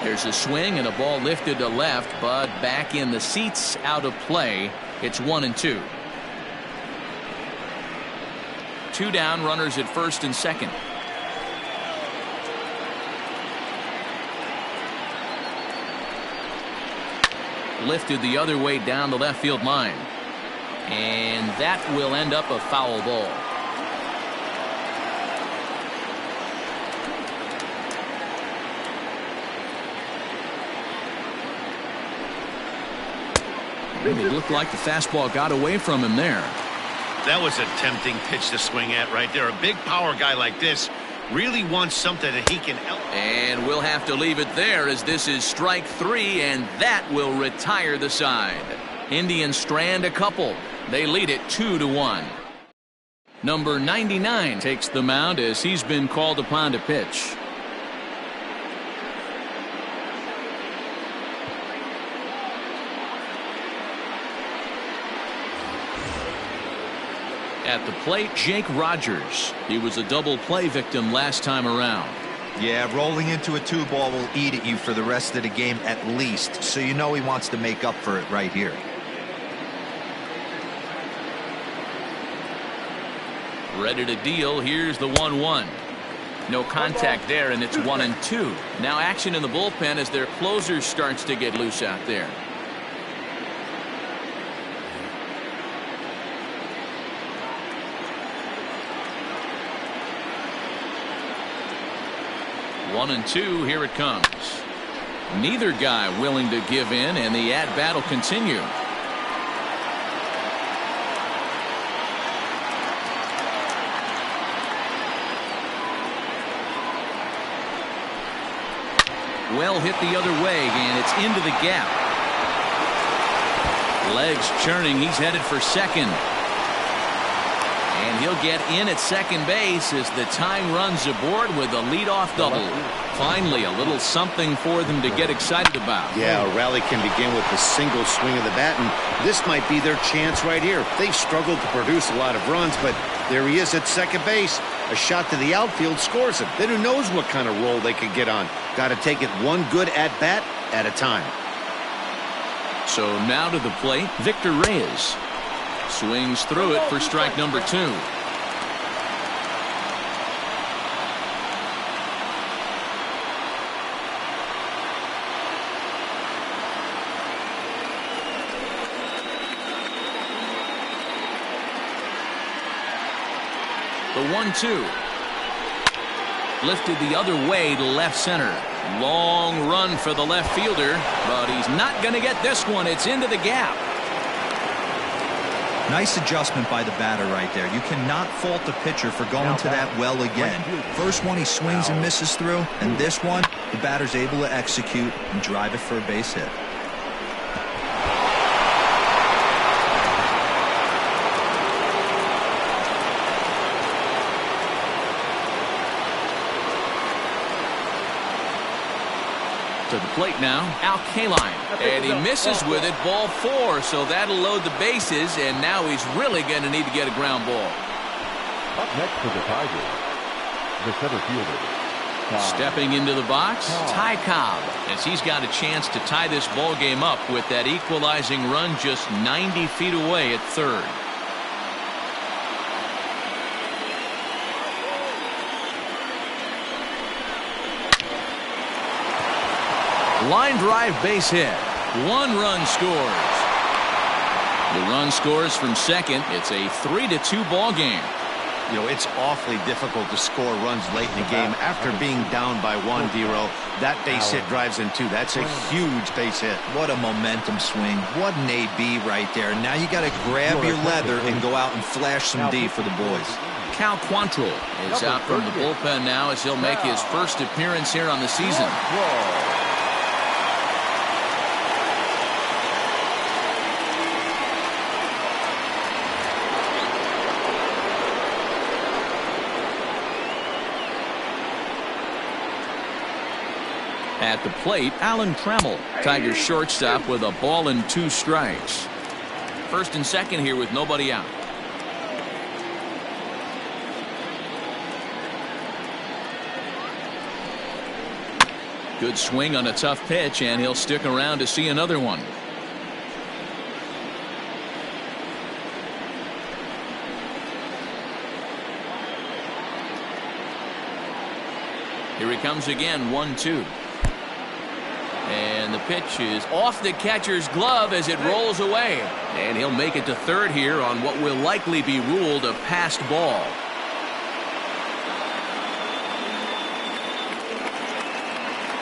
[SPEAKER 1] There's a swing and a ball lifted to left, but back in the seats, out of play. It's 1-2. 2 down, runners at first and second. Lifted the other way down the left field line. And that will end up a foul ball. It looked like the fastball got away from him there.
[SPEAKER 2] That was a tempting pitch to swing at right there. A big power guy like this really wants something that he can help.
[SPEAKER 1] And we'll have to leave it there as this is strike 3, and that will retire the side. Indians strand a couple. They lead it 2-1. Number 99 takes the mound as he's been called upon to pitch. At the plate, Jake Rogers. He was a double play victim last time around.
[SPEAKER 4] Yeah, rolling into a 2-ball will eat at you for the rest of the game at least, so you know he wants to make up for it right here.
[SPEAKER 1] Ready to deal. Here's the 1-1. No contact there, and it's 1-2. Now action in the bullpen as their closer starts to get loose out there. One and two, here it comes. Neither guy willing to give in, and the at-bat will continue. Well hit the other way, and it's into the gap. Legs churning, he's headed for second. And he'll get in at second base as the tying runs aboard with a leadoff double. Finally, a little something for them to get excited about.
[SPEAKER 2] Yeah, a rally can begin with a single swing of the bat, and this might be their chance right here. They've struggled to produce a lot of runs, but there he is at second base. A shot to the outfield scores him. Then who knows what kind of roll they could get on. Got to take it one good at-bat at a time.
[SPEAKER 1] So now to the plate, Victor Reyes. Swings through it for strike number 2. The 1-2. Lifted the other way to left center. Long run for the left fielder, but he's not going to get this one. It's into the gap.
[SPEAKER 4] Nice adjustment by the batter right there. You cannot fault the pitcher for going to that well again. First one he swings and misses through, and this one the batter's able to execute and drive it for a base hit.
[SPEAKER 1] To the plate now, Al Kaline, and he misses with it, ball 4, so that'll load the bases, and now he's really going to need to get a ground ball.
[SPEAKER 3] Up next for the Tigers, The center fielder.
[SPEAKER 1] Stepping into the box, Ty Cobb, as he's got a chance to tie this ball game up with that equalizing run just 90 feet away at third. Line drive base hit. 1 run scores. The run scores from second. It's a 3-2 ball game.
[SPEAKER 2] You know, it's awfully difficult to score runs late in the game after being down by 1, D-Row. That base hit drives in 2. That's a huge base hit.
[SPEAKER 4] What a momentum swing. What an AB right there. Now you got to grab your leather and go out and flash some D for the boys.
[SPEAKER 1] Cal Quantrill is out from the bullpen now as he'll make his first appearance here on the season. At the plate, Alan Trammell, Tigers shortstop, with a ball and 2 strikes. First and second here with nobody out. Good swing on a tough pitch, and he'll stick around to see another one. Here he comes again, 1-2. And the pitch is off the catcher's glove as it rolls away. And he'll make it to third here on what will likely be ruled a passed ball.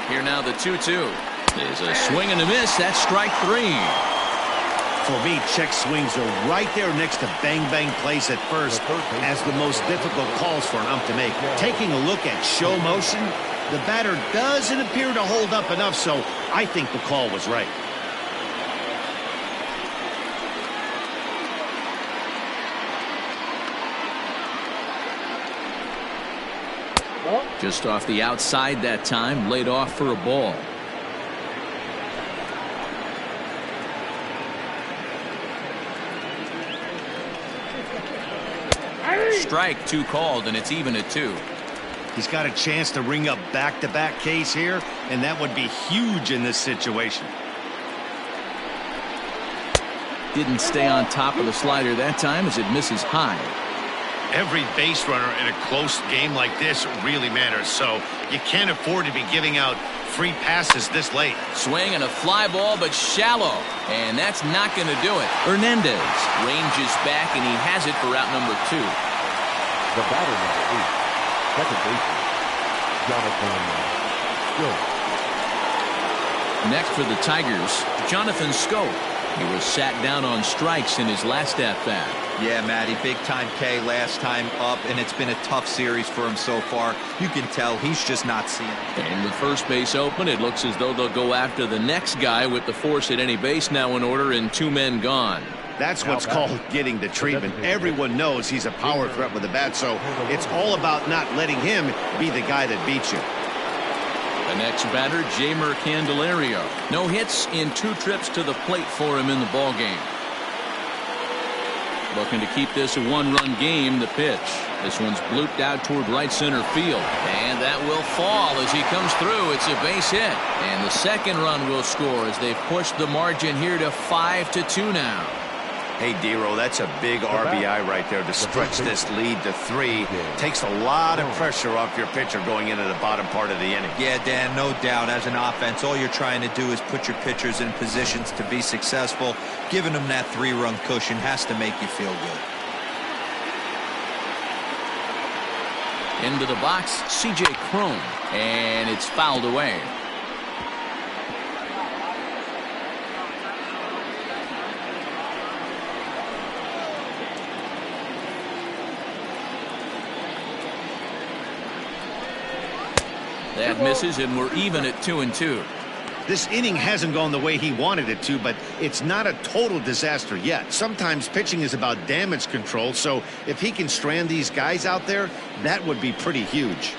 [SPEAKER 1] Here now the 2-2. There's a swing and a miss. That's strike 3.
[SPEAKER 2] For me, check swings are right there next to bang-bang plays at first as the most difficult calls for an ump to make. Taking a look at show motion, the batter doesn't appear to hold up enough, so I think the call was right.
[SPEAKER 1] Just off the outside that time, laid off for a ball. Strike 2 called, and it's even at 2.
[SPEAKER 2] He's got a chance to ring up back-to-back Ks here, and that would be huge in this situation.
[SPEAKER 1] Didn't stay on top of the slider that time as it misses high.
[SPEAKER 2] Every base runner in a close game like this really matters, so you can't afford to be giving out free passes this late.
[SPEAKER 1] Swing and a fly ball, but shallow, and that's not going to do it. Hernandez ranges back, and he has it for route number 2.
[SPEAKER 3] The batter number 8, second baseman, Jonathan Schoop.
[SPEAKER 1] Next for the Tigers, Jonathan Schoop. He was sat down on strikes in his last at-bat.
[SPEAKER 4] Yeah, Matty, big time K last time up, and it's been a tough series for him so far. You can tell he's just not seeing it.
[SPEAKER 1] And with first base open, it looks as though they'll go after the next guy with the force at any base now in order and 2 men gone.
[SPEAKER 2] That's what's called getting the treatment. Everyone knows he's a power threat with the bat, so it's all about not letting him be the guy that beats you.
[SPEAKER 1] The next batter, Jeimer Candelario. No hits in 2 trips to the plate for him in the ball game. Looking to keep this a 1-run game. The pitch. This one's blooped out toward right center field. And that will fall as he comes through. It's a base hit. And the second run will score as they've pushed the margin here to 5-2 now.
[SPEAKER 2] Hey, D-Row, that's a big RBI right there to stretch this lead to 3. Takes a lot of pressure off your pitcher going into the bottom part of the inning.
[SPEAKER 4] Yeah, Dan, no doubt. As an offense, all you're trying to do is put your pitchers in positions to be successful. Giving them that 3-run cushion has to make you feel good.
[SPEAKER 1] Into the box, C.J. Cron, and it's fouled away. That misses, and we're even at 2-2.
[SPEAKER 2] This inning hasn't gone the way he wanted it to, but it's not a total disaster yet. Sometimes pitching is about damage control, so if he can strand these guys out there, that would be pretty huge.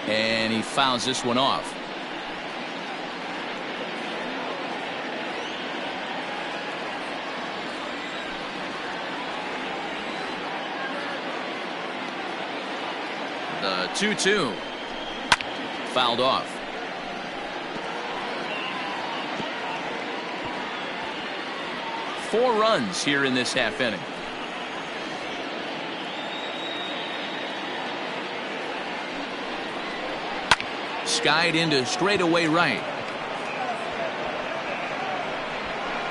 [SPEAKER 1] And he fouls this one off. The 2-2. Fouled off. Four runs here in this half inning. Skied into straightaway right.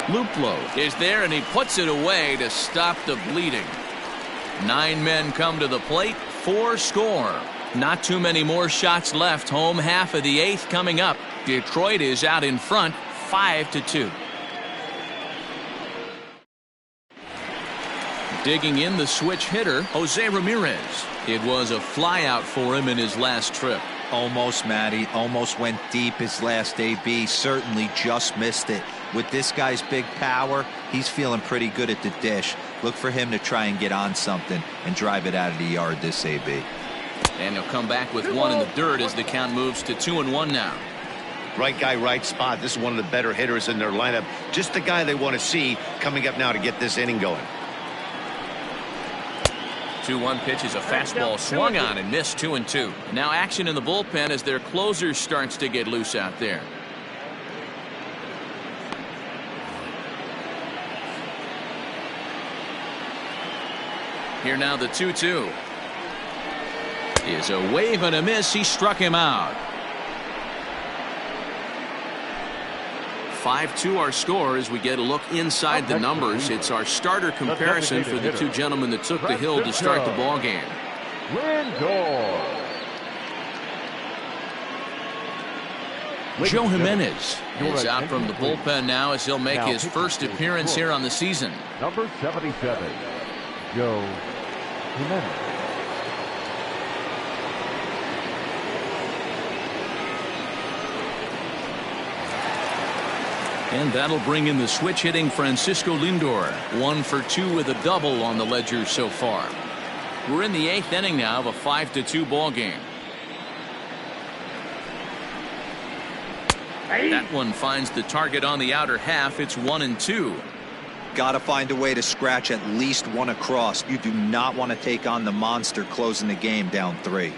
[SPEAKER 1] Luplow is there, and he puts it away to stop the bleeding. 9 men come to the plate, 4 score. Not too many more shots left. Home half of the 8th coming up. Detroit is out in front, 5-2. Digging in the switch hitter, Jose Ramirez. It was a flyout for him in his last trip.
[SPEAKER 4] Almost, Matty. Almost went deep his last AB. Certainly just missed it. With this guy's big power, he's feeling pretty good at the dish. Look for him to try and get on something and drive it out of the yard this AB.
[SPEAKER 1] And he'll come back with 1 in the dirt as the count moves to 2-1 now.
[SPEAKER 2] Right guy, right spot. This is one of the better hitters in their lineup. Just the guy they want to see coming up now to get this inning going.
[SPEAKER 1] 2-1 pitch is a fastball swung on and missed. 2-2. Now action in the bullpen as their closer starts to get loose out there. Here now the 2-2 is a wave and a miss. He struck him out. 5-2 our score as we get a look inside the numbers. It's our starter comparison for the two gentlemen that took the hill to start the ball game. Joe Jimenez is out from the bullpen now as he'll make his first appearance here on the season.
[SPEAKER 3] Number 77, Joe Jimenez.
[SPEAKER 1] And that'll bring in the switch hitting Francisco Lindor. 1 for 2 with a double on the ledger so far. We're in the 8th inning now of a 5-2 ball game. That one finds the target on the outer half. It's 1-2.
[SPEAKER 4] Got to find a way to scratch at least one across. You do not want to take on the monster closing the game down 3.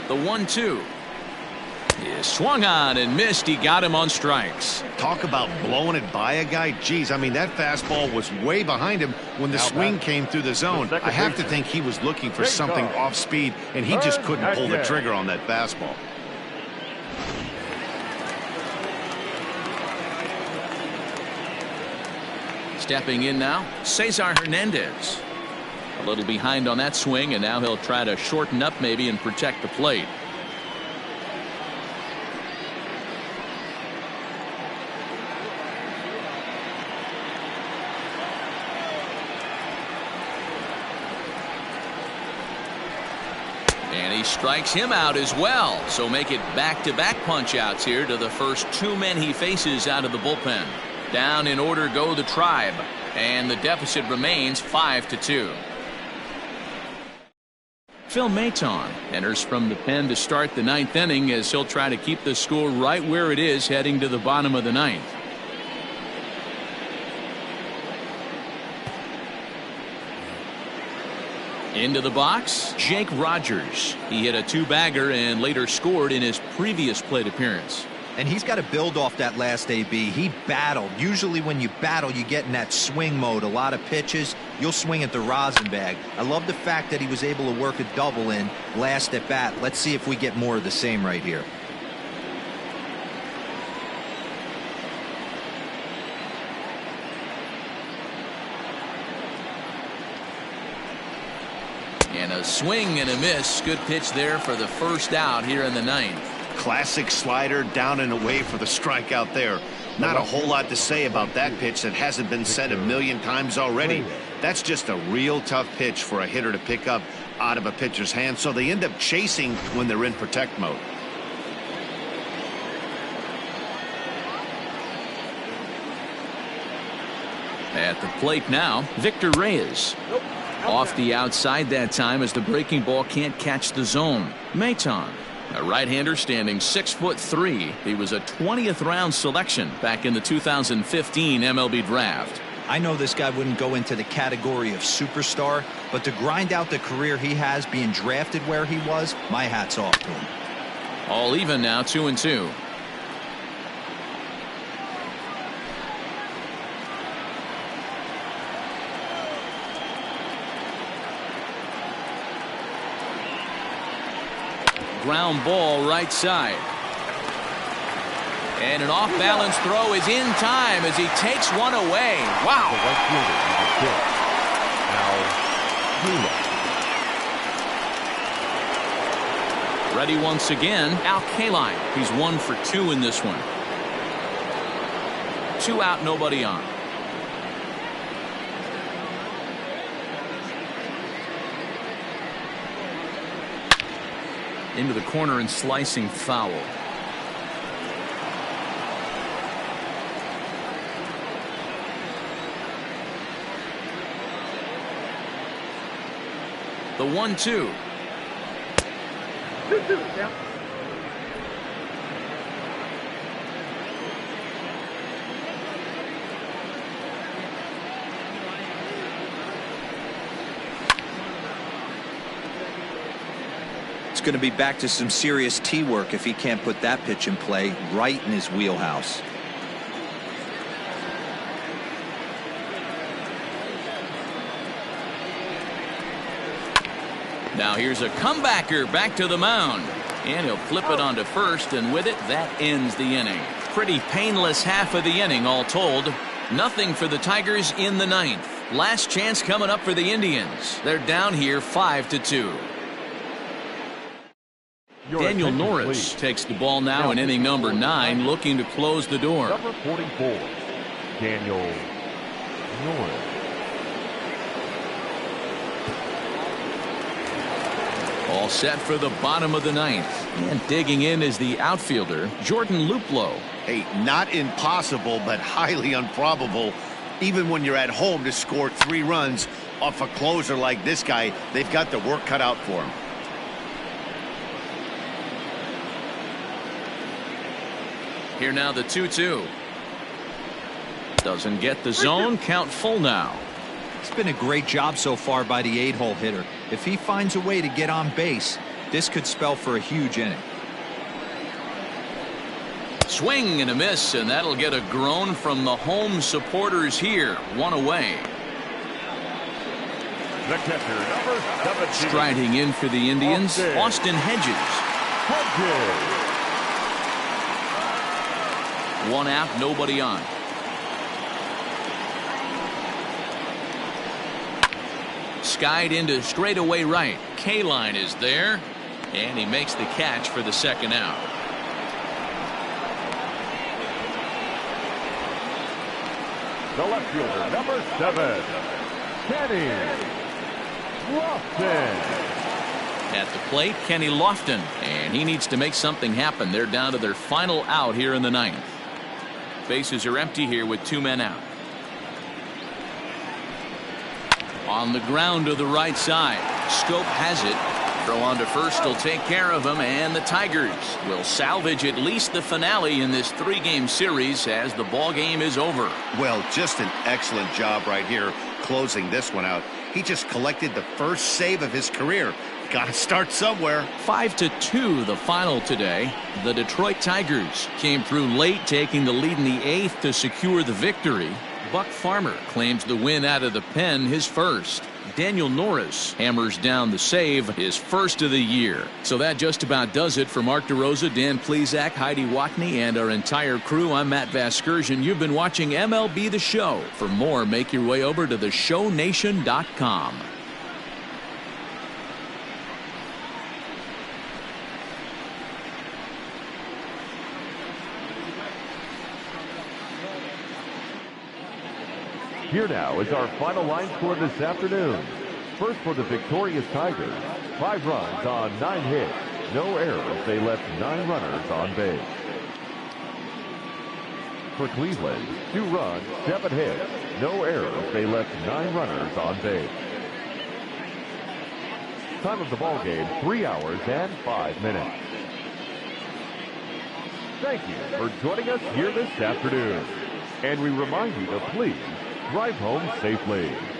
[SPEAKER 1] The 1-2 is swung on and missed. He got him on strikes.
[SPEAKER 2] Talk about blowing it by a guy. Geez, I mean, that fastball was way behind him when the swing came through the zone. I have to think he was looking for something off speed, and he just couldn't pull the trigger on that fastball.
[SPEAKER 1] Stepping in now, Cesar Hernandez. A little behind on that swing, and now he'll try to shorten up maybe and protect the plate. And he strikes him out as well. So make it back-to-back punch-outs here to the first 2 men he faces out of the bullpen. Down in order go the Tribe. And the deficit remains 5-2. Phil Maton enters from the pen to start the 9th inning as he'll try to keep the score right where it is heading to the bottom of the 9th. Into the box, Jake Rogers. He hit a 2-bagger and later scored in his previous plate appearance.
[SPEAKER 4] And he's got to build off that last AB. He battled. Usually when you battle, you get in that swing mode. A lot of pitches, you'll swing at the rosin bag. I love the fact that he was able to work a double in last at bat. Let's see if we get more of the same right here.
[SPEAKER 1] And a swing and a miss. Good pitch there for the first out here in the 9th.
[SPEAKER 2] Classic slider down and away for the strikeout there. Not a whole lot to say about that pitch that hasn't been said a million times already. That's just a real tough pitch for a hitter to pick up out of a pitcher's hand, so they end up chasing when they're in protect mode.
[SPEAKER 1] At the plate now, Victor Reyes. Off the outside that time as the breaking ball can't catch the zone. Maton, a right-hander standing 6'3". He was a 20th round selection back in the 2015 MLB draft.
[SPEAKER 4] I know this guy wouldn't go into the category of superstar, but to grind out the career he has being drafted where he was, my hat's off to him.
[SPEAKER 1] All even now, 2-2. Ground ball right side. And an off-balance throw is in time as he takes one away. Wow.
[SPEAKER 3] The right fielder, number 6, Al Kaline.
[SPEAKER 1] Ready once again, Al Kaline. He's 1 for 2 in this one. 2 out, nobody on. Into the corner and slicing foul. The 1-2.
[SPEAKER 6] 2-2. Down.
[SPEAKER 4] It's going to be back to some serious tee work if he can't put that pitch in play right in his wheelhouse.
[SPEAKER 1] Now here's a comebacker back to the mound. And he'll flip it onto first, and with it, that ends the inning. Pretty painless half of the inning, all told. Nothing for the Tigers in the 9th. Last chance coming up for the Indians. They're down here 5-2. Daniel Norris takes the ball now in inning number 9, looking to close the door.
[SPEAKER 3] Number 44, Daniel Norris.
[SPEAKER 1] All set for the bottom of the 9th. And digging in is the outfielder, Jordan Luplow.
[SPEAKER 2] Hey, not impossible, but highly improbable. Even when you're at home to score 3 runs off a closer like this guy, they've got the work cut out for him.
[SPEAKER 1] Here now the 2-2. Doesn't get the zone. Count full now.
[SPEAKER 4] It's been a great job so far by the 8-hole hitter. If he finds a way to get on base, this could spell for a huge inning.
[SPEAKER 1] Swing and a miss, and that'll get a groan from the home supporters here. 1 away.
[SPEAKER 3] The catcher, number 17.
[SPEAKER 1] Striding in for the Indians, Austin Hedges. 1 out, nobody on. Skied into straightaway right. Kaline is there, and he makes the catch for the 2nd out.
[SPEAKER 3] The left fielder, number 7, Kenny Lofton.
[SPEAKER 1] At the plate, Kenny Lofton, and he needs to make something happen. They're down to their final out here in the 9th. Bases are empty here with 2 men out. On the ground to the right side. Scope has it. Throw on to first will take care of him, and the Tigers will salvage at least the finale in this 3-game series as the ball game is over.
[SPEAKER 2] Well, just an excellent job right here closing this one out. He just collected the first save of his career. Got to start somewhere.
[SPEAKER 1] 5-2 the final today. The Detroit Tigers came through late, taking the lead in the 8th to secure the victory. Buck Farmer claims the win out of the pen, his first. Daniel Norris hammers down the save, his first of the year. So that just about does it for Mark DeRosa, Dan Plesac, Heidi Watney, and our entire crew. I'm Matt Vasgersian. You've been watching MLB The Show. For more, make your way over to theshownation.com.
[SPEAKER 3] Here now is our final line score this afternoon. First for the victorious Tigers, 5 runs on 9 hits, no errors. They left 9 runners on base. For Cleveland, 2 runs, 7 hits, no errors. They left 9 runners on base. Time of the ball game, 3 hours and 5 minutes. Thank you for joining us here this afternoon. And we remind you to please drive home safely.